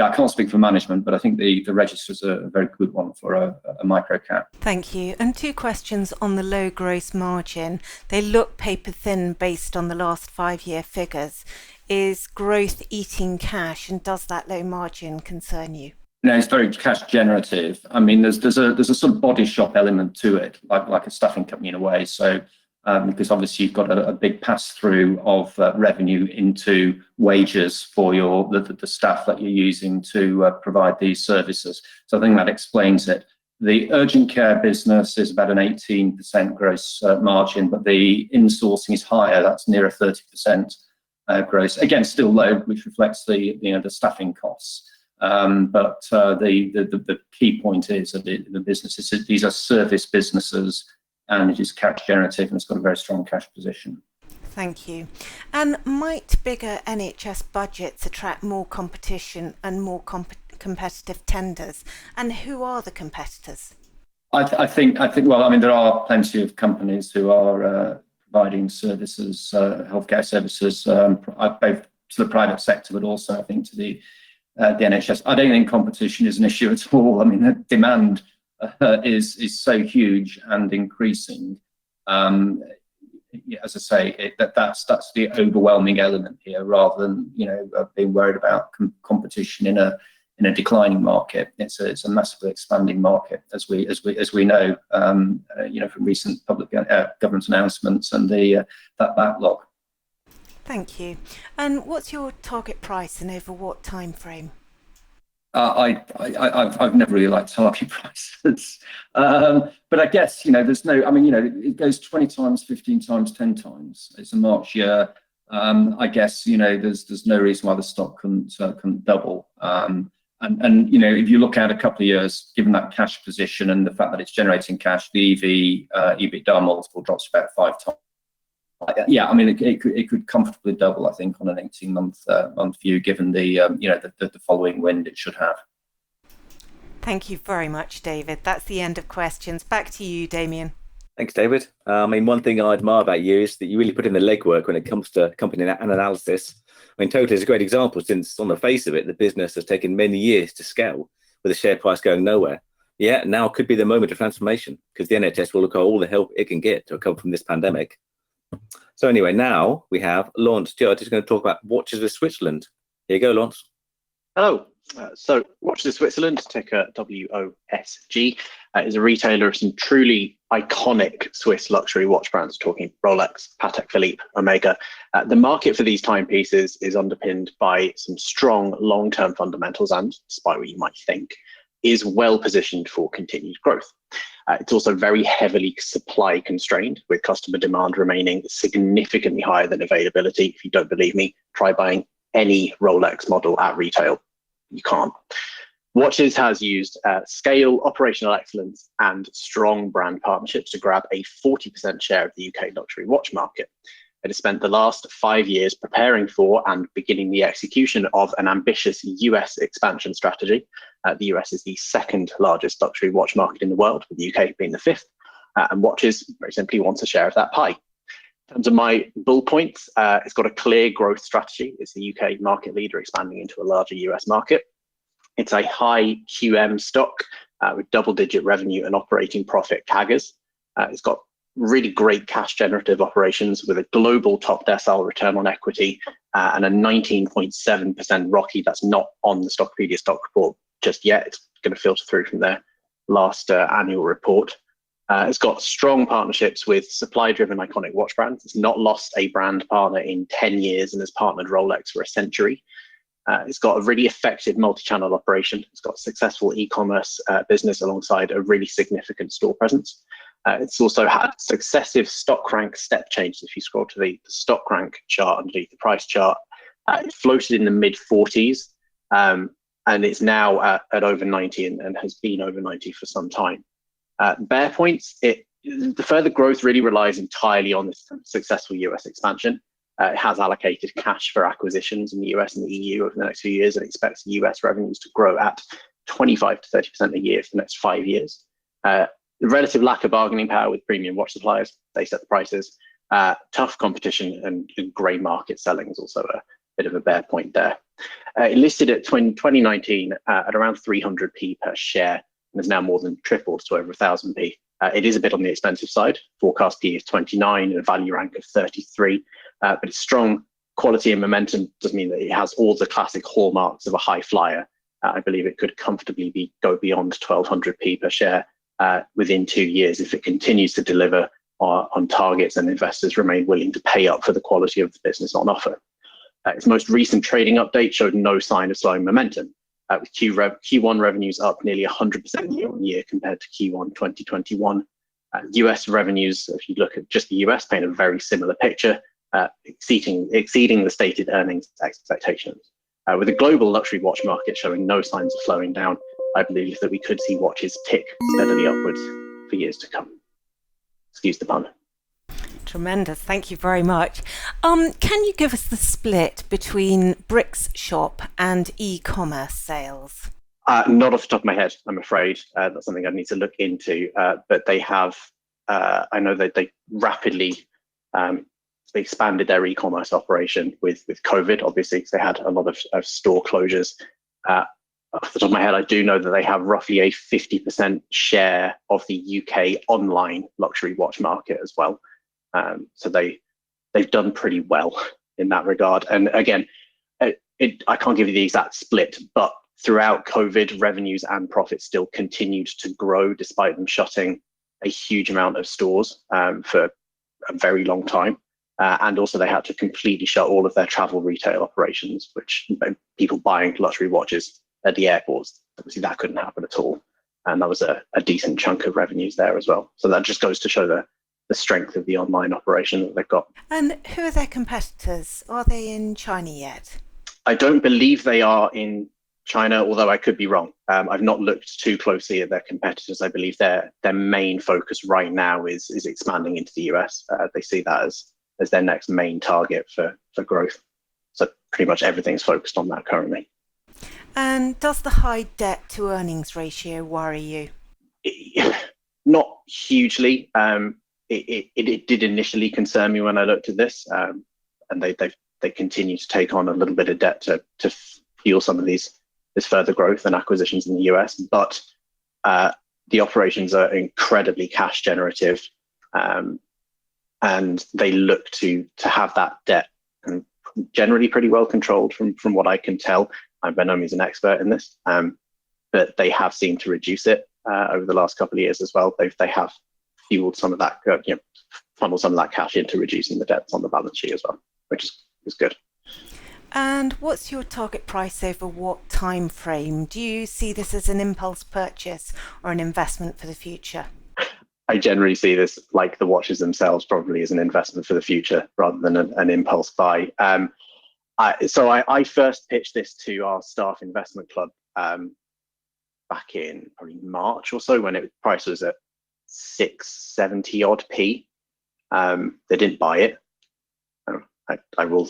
I can't speak for management, but I think the register is a very good one for a micro cap. Thank you. And two questions on the low gross margin. They look paper thin based on the last 5-year figures. Is growth eating cash, and does that low margin concern you? No, it's very cash generative. I mean, there's a sort of body shop element to it, like a staffing company in a way. So because obviously you've got a big pass through of revenue into wages for the staff that you're using to provide these services. So I think that explains it. The urgent care business is about an 18% gross margin, but the insourcing is higher. That's nearer 30% gross. Again, still low, which reflects the staffing costs. But the key point is that the businesses, these are service businesses, and it is cash generative, and it's got a very strong cash position. Thank you. And might bigger NHS budgets attract more competition and more competitive tenders? And who are the competitors? I think. Well, I mean, there are plenty of companies who are providing services, healthcare services, both to the private sector, but also I think to the NHS. I don't think competition is an issue at all. I mean, the demand is so huge and increasing. As I say, that's the overwhelming element here, rather than being worried about competition in a declining market. It's a massively expanding market, as we know, from recent public government announcements and that backlog. Thank you. And what's your target price and over what time frame? I've never really liked target prices, but I guess there's no. I mean, it goes 20 times, 15 times, 10 times. It's a March year. I guess there's no reason why the stock couldn't double. And if you look at a couple of years, given that cash position and the fact that it's generating cash, the EBITDA multiple drops about 5 times. Yeah, I mean, it could comfortably double, I think, on an 18-month view, given the following wind it should have. Thank you very much, David. That's the end of questions. Back to you, Damian. Thanks, David. I mean, one thing I admire about you is that you really put in the legwork when it comes to company analysis. I mean, Total is a great example, since on the face of it, the business has taken many years to scale with the share price going nowhere. Yeah, now could be the moment of transformation, because the NHS will look at all the help it can get to recover from this pandemic. So anyway, now we have Lawrence Judd, who's going to talk about Watches of Switzerland. Here you go, Lawrence. Hello. So Watches of Switzerland, ticker WOSG, is a retailer of some truly iconic Swiss luxury watch brands, talking Rolex, Patek Philippe, Omega. The market for these timepieces is underpinned by some strong long-term fundamentals and, despite what you might think, is well positioned for continued growth. It's also very heavily supply constrained, with customer demand remaining significantly higher than availability. If you don't believe me, try buying any Rolex model at retail. You can't. Watches has used scale, operational excellence, and strong brand partnerships to grab a 40% share of the UK luxury watch market. It has spent the last 5 years preparing for and beginning the execution of an ambitious US expansion strategy. The US is the second largest luxury watch market in the world, with the UK being the fifth, and Watches very simply wants a share of that pie. In terms of my bull points, it's got a clear growth strategy. It's the UK market leader expanding into a larger US market. It's a high QM stock with double-digit revenue and operating profit CAGRs. It's got really great cash generative operations with a global top decile return on equity and a 19.7% ROCE that's not on the Stockopedia stock report just yet. It's going to filter through from their last annual report. It's got strong partnerships with supply-driven iconic watch brands. It's not lost a brand partner in 10 years and has partnered Rolex for a century. It's got a really effective multi-channel operation. It's got a successful e-commerce business alongside a really significant store presence. It's also had successive stock rank step changes. If you scroll to the stock rank chart underneath the price chart, it floated in the mid 40s and it's now at over 90 and has been over 90 for some time. Bear points, the further growth really relies entirely on this successful US expansion. It has allocated cash for acquisitions in the US and the EU over the next few years and expects US revenues to grow at 25 to 30% a year for the next 5 years. The relative lack of bargaining power with premium watch suppliers, they set the prices. Tough competition and grey market selling is also a bit of a bear point there. It listed at 2019 at around 300p per share and has now more than tripled to over 1000p. It is a bit on the expensive side. Forecast P is 29 and a value rank of 33. But its strong quality and momentum does mean that it has all the classic hallmarks of a high flyer. I believe it could comfortably go beyond 1200p per share within 2 years if it continues to deliver on targets and investors remain willing to pay up for the quality of the business on offer. Its most recent trading update showed no sign of slowing momentum, with Q1 revenues up nearly 100% year on year compared to Q1 2021. US revenues, if you look at just the US, paint a very similar picture. Exceeding the stated earnings expectations. With the global luxury watch market showing no signs of slowing down, I believe that we could see watches tick steadily upwards for years to come. Excuse the pun. Tremendous, thank you very much. Can you give us the split between bricks shop and e-commerce sales? Not off the top of my head, I'm afraid. That's something I need to look into. But they have, I know that they rapidly they expanded their e-commerce operation with COVID, obviously, because they had a lot of store closures. Off the top of my head, I do know that they have roughly a 50% share of the UK online luxury watch market as well. So they've done pretty well in that regard. And again, I can't give you the exact split, but throughout COVID, revenues and profits still continued to grow despite them shutting a huge amount of stores for a very long time. And also they had to completely shut all of their travel retail operations, which people buying luxury watches at the airports, obviously that couldn't happen at all. And that was a decent chunk of revenues there as well. So that just goes to show the strength of the online operation that they've got. And who are their competitors? Are they in China yet? I don't believe they are in China, although I could be wrong. I've not looked too closely at their competitors. I believe their main focus right now is expanding into the US. They see that as their next main target for growth. So pretty much everything's focused on that currently. And does the high debt to earnings ratio worry you? Not hugely. It did initially concern me when I looked at this, and they continue to take on a little bit of debt to fuel some of this further growth and acquisitions in the US. But the operations are incredibly cash generative, and they look to have that debt generally pretty well controlled from what I can tell. I'm by no means an expert in this, but they have seemed to reduce it over the last couple of years as well. They have fueled some of that, funneled some of that cash into reducing the debts on the balance sheet as well, which is good. And what's your target price over what time frame? Do you see this as an impulse purchase or an investment for the future? I generally see this, like the watches themselves, probably as an investment for the future rather than an impulse buy. So I first pitched this to our staff investment club back in probably March or so when price was at 670 odd p. They didn't buy it. I will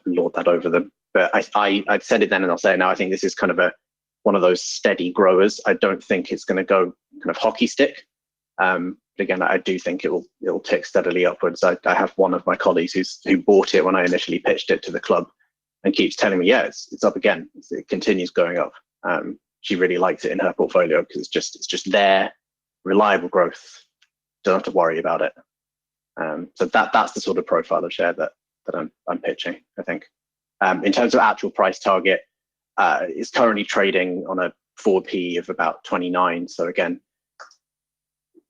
lord that over them. But I've said it then and I'll say it now. I think this is kind of one of those steady growers. I don't think it's going to go kind of hockey stick. But again, I do think it'll tick steadily upwards. I have one of my colleagues who bought it when I initially pitched it to the club and keeps telling me, yeah, it's up again. It continues going up. She really likes it in her portfolio because it's just there, reliable growth. Don't have to worry about it. So that's the sort of profile of share that I'm pitching, I think. In terms of actual price target, it's currently trading on a forward PE of about 29. So again,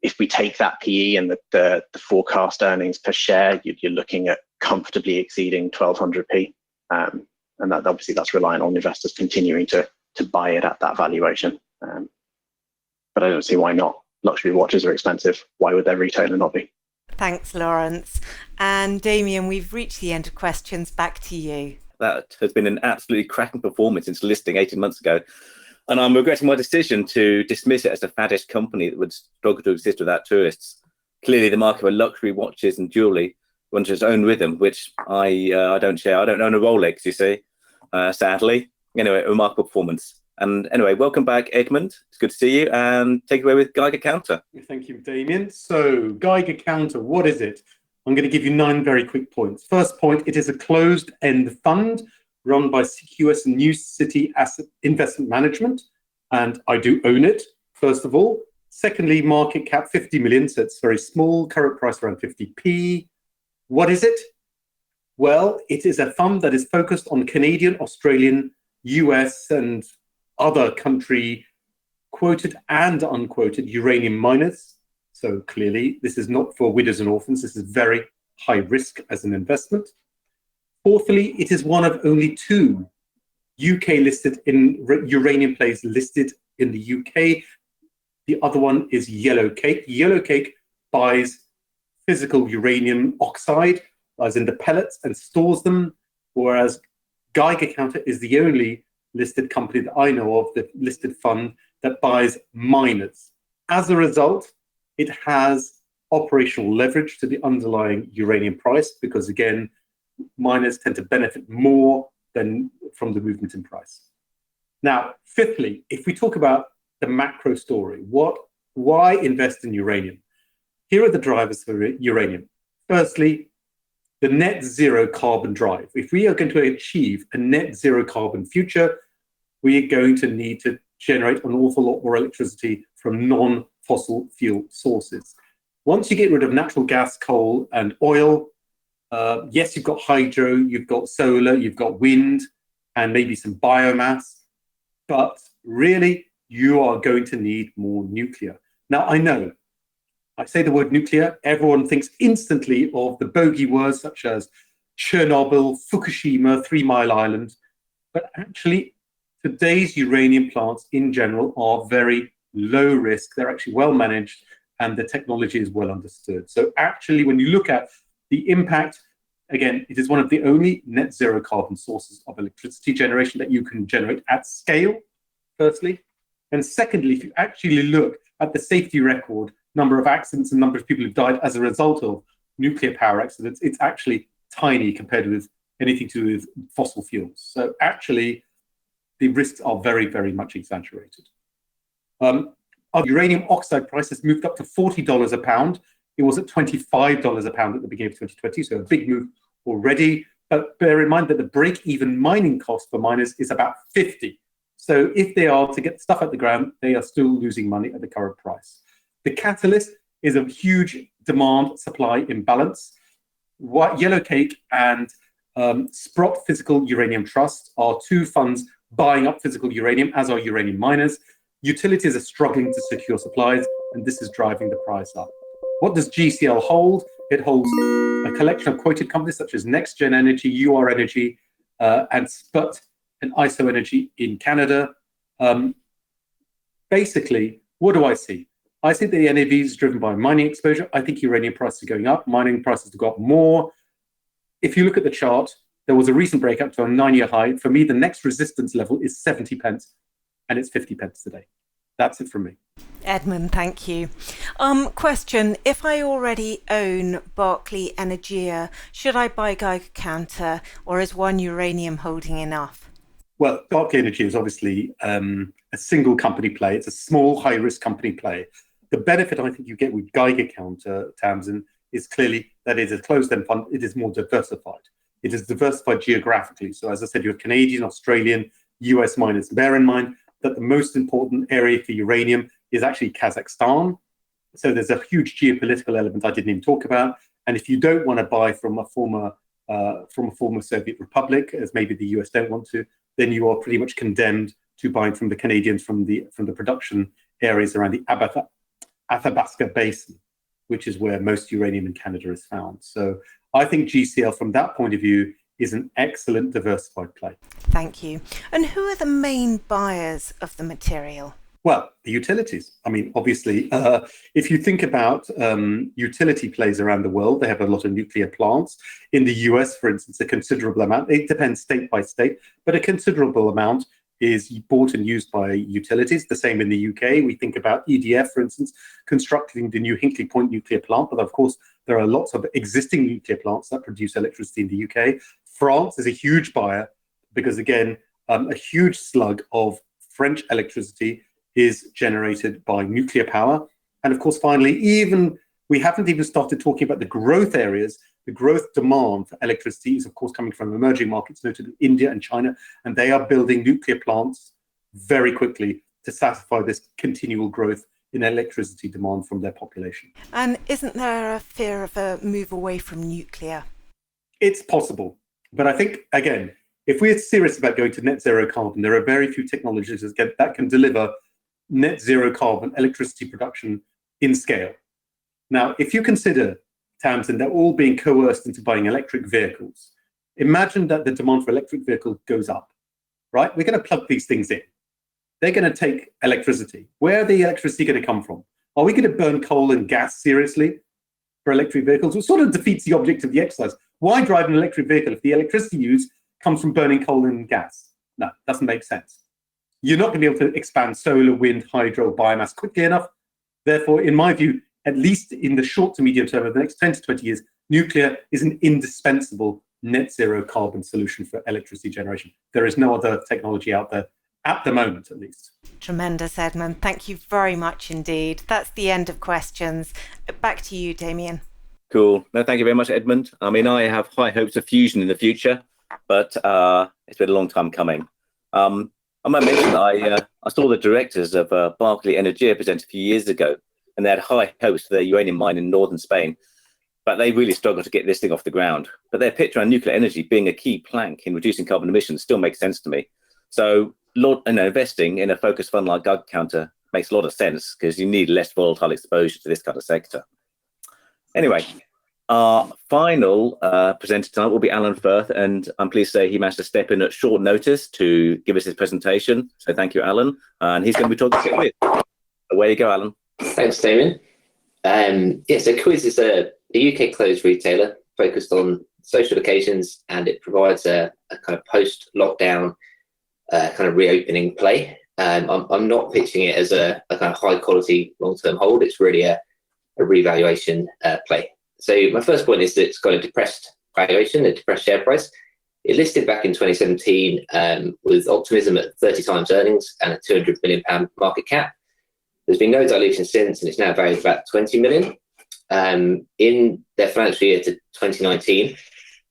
if we take that PE and the forecast earnings per share, you're looking at comfortably exceeding 1200p. And that obviously that's relying on investors continuing to buy it at that valuation. But I don't see why not. Luxury watches are expensive. Why would their retailer not be? Thanks, Lawrence. And Damian, we've reached the end of questions. Back to you. That has been an absolutely cracking performance since listing 18 months ago. And I'm regretting my decision to dismiss it as a faddish company that would struggle to exist without tourists. Clearly, the market for luxury watches and jewellery runs its own rhythm, which I don't share. I don't own a Rolex, you see, sadly. Anyway, remarkable performance. And anyway, welcome back, Edmund. It's good to see you. And take it away with Geiger Counter. Thank you, Damian. So, Geiger Counter, what is it? I'm going to give you 9 very quick points. First point, it is a closed-end fund run by CQS and New City Asset Investment Management, and I do own it, first of all. Secondly, market cap 50 million, so it's very small, current price around 50p. What is it? Well, it is a fund that is focused on Canadian, Australian, US, and other country quoted and unquoted uranium miners. So clearly, this is not for widows and orphans. This is very high risk as an investment. Fourthly, it is one of only 2 UK-listed uranium plays listed in the UK. The other one is Yellow Cake. Yellow Cake buys physical uranium oxide, as in the pellets, and stores them, whereas Geiger Counter is the only listed company that I know of, the listed fund, that buys miners. As a result, it has operational leverage to the underlying uranium price because, again, miners tend to benefit more than from the movement in price. Now, fifthly, if we talk about the macro story, why invest in uranium? Here are the drivers for uranium. Firstly, the net zero carbon drive. If we are going to achieve a net zero carbon future, we are going to need to generate an awful lot more electricity from non-fossil fuel sources. Once you get rid of natural gas, coal, and oil, yes, you've got hydro, you've got solar, you've got wind, and maybe some biomass, but really, you are going to need more nuclear. Now, I know, I say the word nuclear, everyone thinks instantly of the bogey words such as Chernobyl, Fukushima, 3 Mile Island, but actually, today's uranium plants in general are very low risk. They're actually well managed, and the technology is well understood. So actually, when you look at the impact, again, it is one of the only net zero carbon sources of electricity generation that you can generate at scale, firstly. And secondly, if you actually look at the safety record, number of accidents and number of people who've died as a result of nuclear power accidents, it's actually tiny compared with anything to do with fossil fuels. So actually, the risks are very, very much exaggerated. Our uranium oxide price has moved up to $40 a pound. It was at $25 a pound at the beginning of 2020, so a big move already. But bear in mind that the break-even mining cost for miners is about 50. So if they are to get stuff at the ground, they are still losing money at the current price. The catalyst is a huge demand-supply imbalance. Yellow Cake and Sprott Physical Uranium Trust are 2 funds buying up physical uranium, as are uranium miners. Utilities are struggling to secure supplies, and this is driving the price up. What does GCL hold? It holds a collection of quoted companies such as NextGen Energy, UR Energy, and SPUT and ISO Energy in Canada. Basically, what do I see? I see the NAV is driven by mining exposure. I think uranium prices are going up. Mining prices have got more. If you look at the chart, there was a recent breakup to a 9-year high. For me, the next resistance level is 70 pence, and it's 50 pence today. That's it from me. Edmund, thank you. Question, if I already own Berkeley Energia, should I buy Geiger Counter, or is one uranium holding enough? Well, Berkeley Energia is obviously a single company play. It's a small, high-risk company play. The benefit I think you get with Geiger Counter, Tamzin, is clearly that it is a closed-end fund. It is more diversified. It is diversified geographically. So as I said, you have Canadian, Australian, US miners. Bear in mind that the most important area for uranium is actually Kazakhstan. So there's a huge geopolitical element I didn't even talk about. And if you don't want to buy from a former Soviet republic, as maybe the US don't want to, then you are pretty much condemned to buying from the Canadians from the production areas around the Athabasca Basin, which is where most uranium in Canada is found. So I think GCL from that point of view is an excellent diversified play. Thank you. And who are the main buyers of the material? Well, the utilities. I mean, obviously, if you think about utility plays around the world, they have a lot of nuclear plants. In the US, for instance, a considerable amount, it depends state by state, but a considerable amount is bought and used by utilities. The same in the UK. We think about EDF, for instance, constructing the new Hinkley Point nuclear plant. But of course, there are lots of existing nuclear plants that produce electricity in the UK. France is a huge buyer because, again, a huge slug of French electricity is generated by nuclear power. And of course, finally, we haven't even started talking about the growth areas. The growth demand for electricity is, of course, coming from emerging markets, notably India and China, and they are building nuclear plants very quickly to satisfy this continual growth in electricity demand from their population. And isn't there a fear of a move away from nuclear? It's possible. But I think, again, if we're serious about going to net zero carbon, there are very few technologies that can deliver net zero carbon electricity production in scale. Now, if you consider, Tamzin, they're all being coerced into buying electric vehicles. Imagine that the demand for electric vehicles goes up, right? We're going to plug these things in. They're going to take electricity. Where are the electricity going to come from? Are we going to burn coal and gas seriously for electric vehicles? It sort of defeats the object of the exercise. Why drive an electric vehicle if the electricity used comes from burning coal and gas? No, doesn't make sense. You're not going to be able to expand solar, wind, hydro, biomass quickly enough. Therefore, in my view, at least in the short to medium term, over the next 10 to 20 years, nuclear is an indispensable net zero carbon solution for electricity generation. There is no other technology out there at the moment, at least. Tremendous, Edmund. Thank you very much indeed. That's the end of questions. Back to you, Damian. Cool. No, thank you very much, Edmund. I mean, I have high hopes of fusion in the future, but it's been a long time coming. I might mention I saw the directors of Berkeley Energia present a few years ago, and they had high hopes for their uranium mine in northern Spain, but they really struggled to get this thing off the ground. But their pitch around nuclear energy being a key plank in reducing carbon emissions still makes sense to me. So investing in a focused fund like Geiger Counter makes a lot of sense because you need less volatile exposure to this kind of sector. Anyway, our final presenter tonight will be Alan Firth, and I'm pleased to say he managed to step in at short notice to give us his presentation. So thank you, Alan. And he's going to be talking with. Away you go, Alan. Thanks, Damien. So Quiz is a UK clothes retailer focused on social occasions, and it provides a kind of post-lockdown kind of reopening play. I'm not pitching it as a kind of high-quality long-term hold. It's really a revaluation play. So my first point is that it's got a depressed valuation, a depressed share price. It listed back in 2017 with optimism at 30 times earnings and a £200 million market cap. There's been no dilution since, and it's now valued about 20 million. In their financial year to 2019,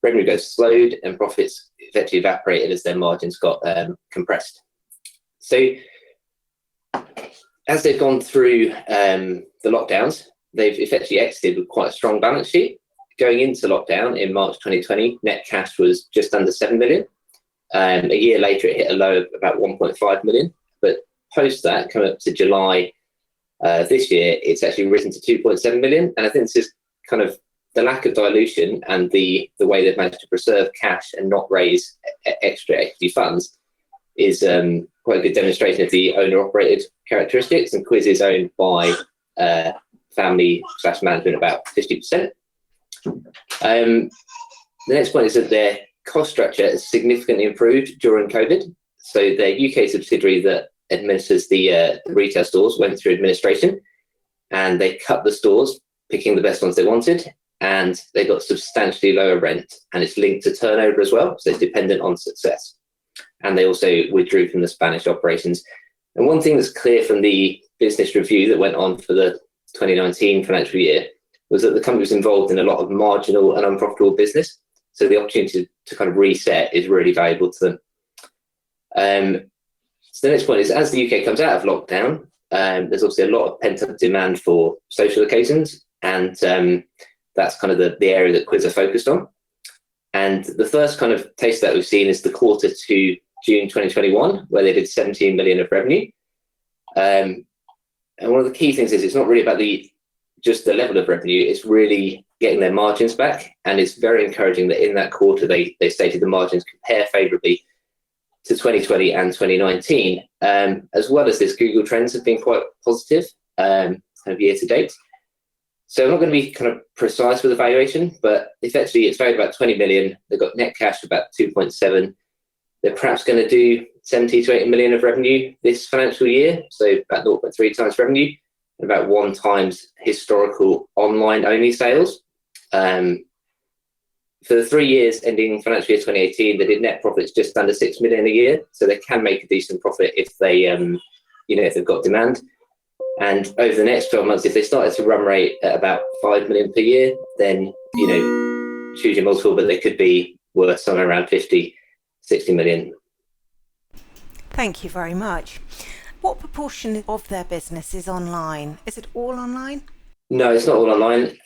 revenue growth slowed and profits effectively evaporated as their margins got compressed. So as they've gone through the lockdowns, they've effectively exited with quite a strong balance sheet. Going into lockdown in March 2020, net cash was just under 7 million. A year later, it hit a low of about 1.5 million. But post that, coming up to July this year, it's actually risen to 2.7 million. And I think this is kind of the lack of dilution and the way they've managed to preserve cash and not raise extra equity funds is quite a good demonstration of the owner-operated characteristics. And Quiz is owned by family/management about 50%. The next point is that their cost structure has significantly improved during COVID. So their UK subsidiary that administers the retail stores, went through administration, and they cut the stores, picking the best ones they wanted, and they got substantially lower rent, and it's linked to turnover as well, so it's dependent on success. And they also withdrew from the Spanish operations. And one thing that's clear from the business review that went on for the 2019 financial year was that the company was involved in a lot of marginal and unprofitable business. So the opportunity to kind of reset is really valuable to them. So the next point is, as the UK comes out of lockdown, there's obviously a lot of pent-up demand for social occasions, and that's kind of the area that Quiz are focused on. And the first kind of taste that we've seen is the quarter to June 2021, where they did 17 million of revenue. And one of the key things is it's not really about just the level of revenue, it's really getting their margins back. And it's very encouraging that in that quarter, they stated the margins compare favorably to 2020 and 2019. As well as this, Google Trends have been quite positive kind of year to date. So I'm not going to be kind of precise with the valuation, but effectively it's valued about 20 million. They've got net cash about 2.7. They're perhaps going to do 70 to 80 million of revenue this financial year, so about 0.3 times revenue, and about 1 times historical online only sales. For the 3 years ending financial year 2018, they did net profits just under 6 million a year, so they can make a decent profit if they, if they've got demand. And over the next 12 months, if they started to run rate at about 5 million per year, then, choose your multiple, but they could be worth somewhere around 50, 60 million. Thank you very much. What proportion of their business is online? Is it all online? No, it's not all online.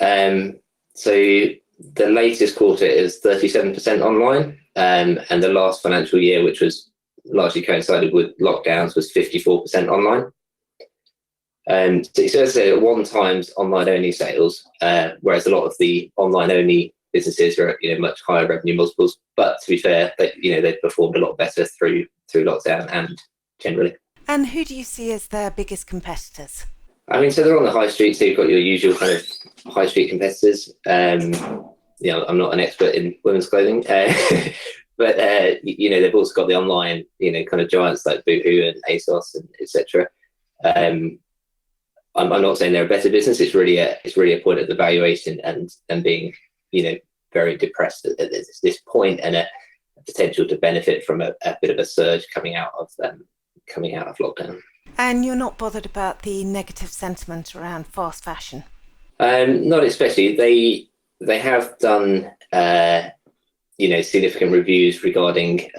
So the latest quarter is 37% online, and the last financial year, which was largely coincided with lockdowns, was 54% online. So it's say 1 times online only sales, whereas a lot of the online only businesses are much higher revenue multiples. But to be fair, they've performed a lot better through lockdown and generally. And who do you see as their biggest competitors? I mean, so they're on the high street, so you've got your usual kind of high street competitors. I'm not an expert in women's clothing, but they've also got the online, kind of giants like Boohoo and ASOS and etc. I'm not saying they're a better business. It's really a point of the valuation and being very depressed at this point, and a potential to benefit from a bit of a surge coming out of lockdown. And you're not bothered about the negative sentiment around fast fashion? Not especially. They have done significant reviews regarding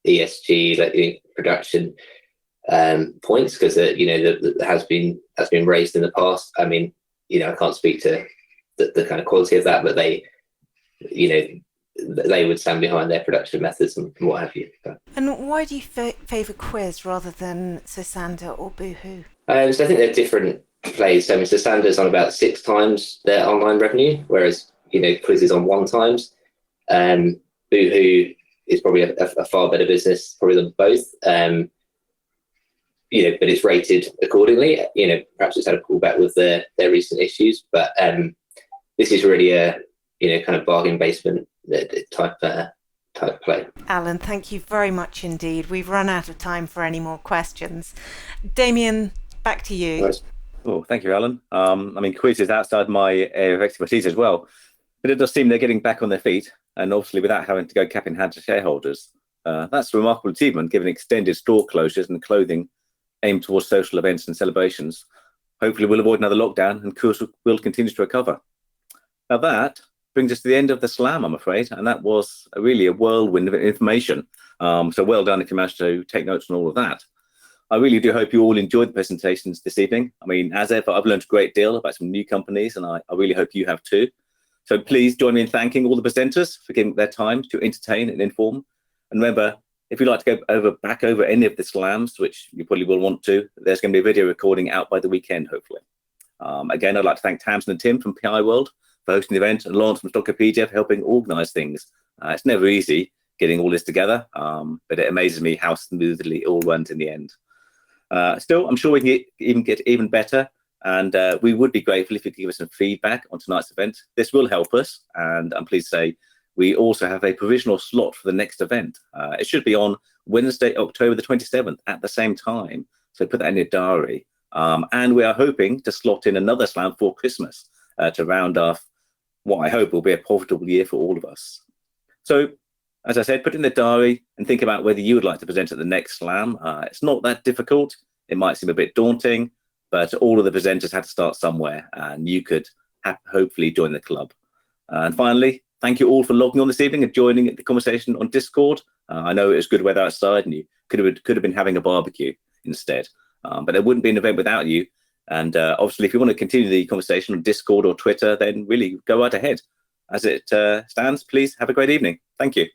ESG, like production points, because that has been raised in the past. I mean, I can't speak to the kind of quality of that, but they would stand behind their production methods and what have you. And why do you favour Quiz rather than Sosandar or Boohoo? So I think they're different plays. I mean, Sosandar's on about 6 times their online revenue, whereas Quiz is on 1 times. Boohoo is probably a far better business, probably than both. But it's rated accordingly. Perhaps it's had a pullback with their recent issues, but this is really a kind of bargain basement type play. Alan, thank you very much indeed. We've run out of time for any more questions. Damian, back to you. Nice. Oh, thank you, Alan. I mean, Quiz is outside my area of expertise as well, but it does seem they're getting back on their feet, and obviously without having to go cap in hand to shareholders. That's a remarkable achievement, given extended store closures and clothing aimed towards social events and celebrations. Hopefully we'll avoid another lockdown and Quiz will continue to recover. Now that brings us to the end of the slam, I'm afraid, and that was really a whirlwind of information. So well done if you managed to take notes on all of that. I really do hope you all enjoyed the presentations this evening. I mean, as ever, I've learned a great deal about some new companies, and I really hope you have too. So please join me in thanking all the presenters for giving their time to entertain and inform. And remember, if you'd like to go back over any of the slams, which you probably will want to, there's going to be a video recording out by the weekend, hopefully. Again, I'd like to thank Tamzin and Tim from PIWORLD for hosting the event, and Lawrence from Stockopedia for helping organise things. It's never easy getting all this together, but it amazes me how smoothly it all went in the end. Still, I'm sure we can get even better, and we would be grateful if you could give us some feedback on tonight's event. This will help us, and I'm pleased to say we also have a provisional slot for the next event. It should be on Wednesday, October the 27th at the same time. So put that in your diary. And we are hoping to slot in another slam for Christmas to round off what I hope will be a profitable year for all of us. So, as I said, put in the diary and think about whether you would like to present at the next slam. It's not that difficult. It might seem a bit daunting, but all of the presenters had to start somewhere, and you could hopefully join the club. And finally, thank you all for logging on this evening and joining the conversation on Discord. I know it was good weather outside, and you could have been having a barbecue instead, but there wouldn't be an event without you. And obviously, if you want to continue the conversation on Discord or Twitter, then really go right ahead. As it stands, please have a great evening. Thank you.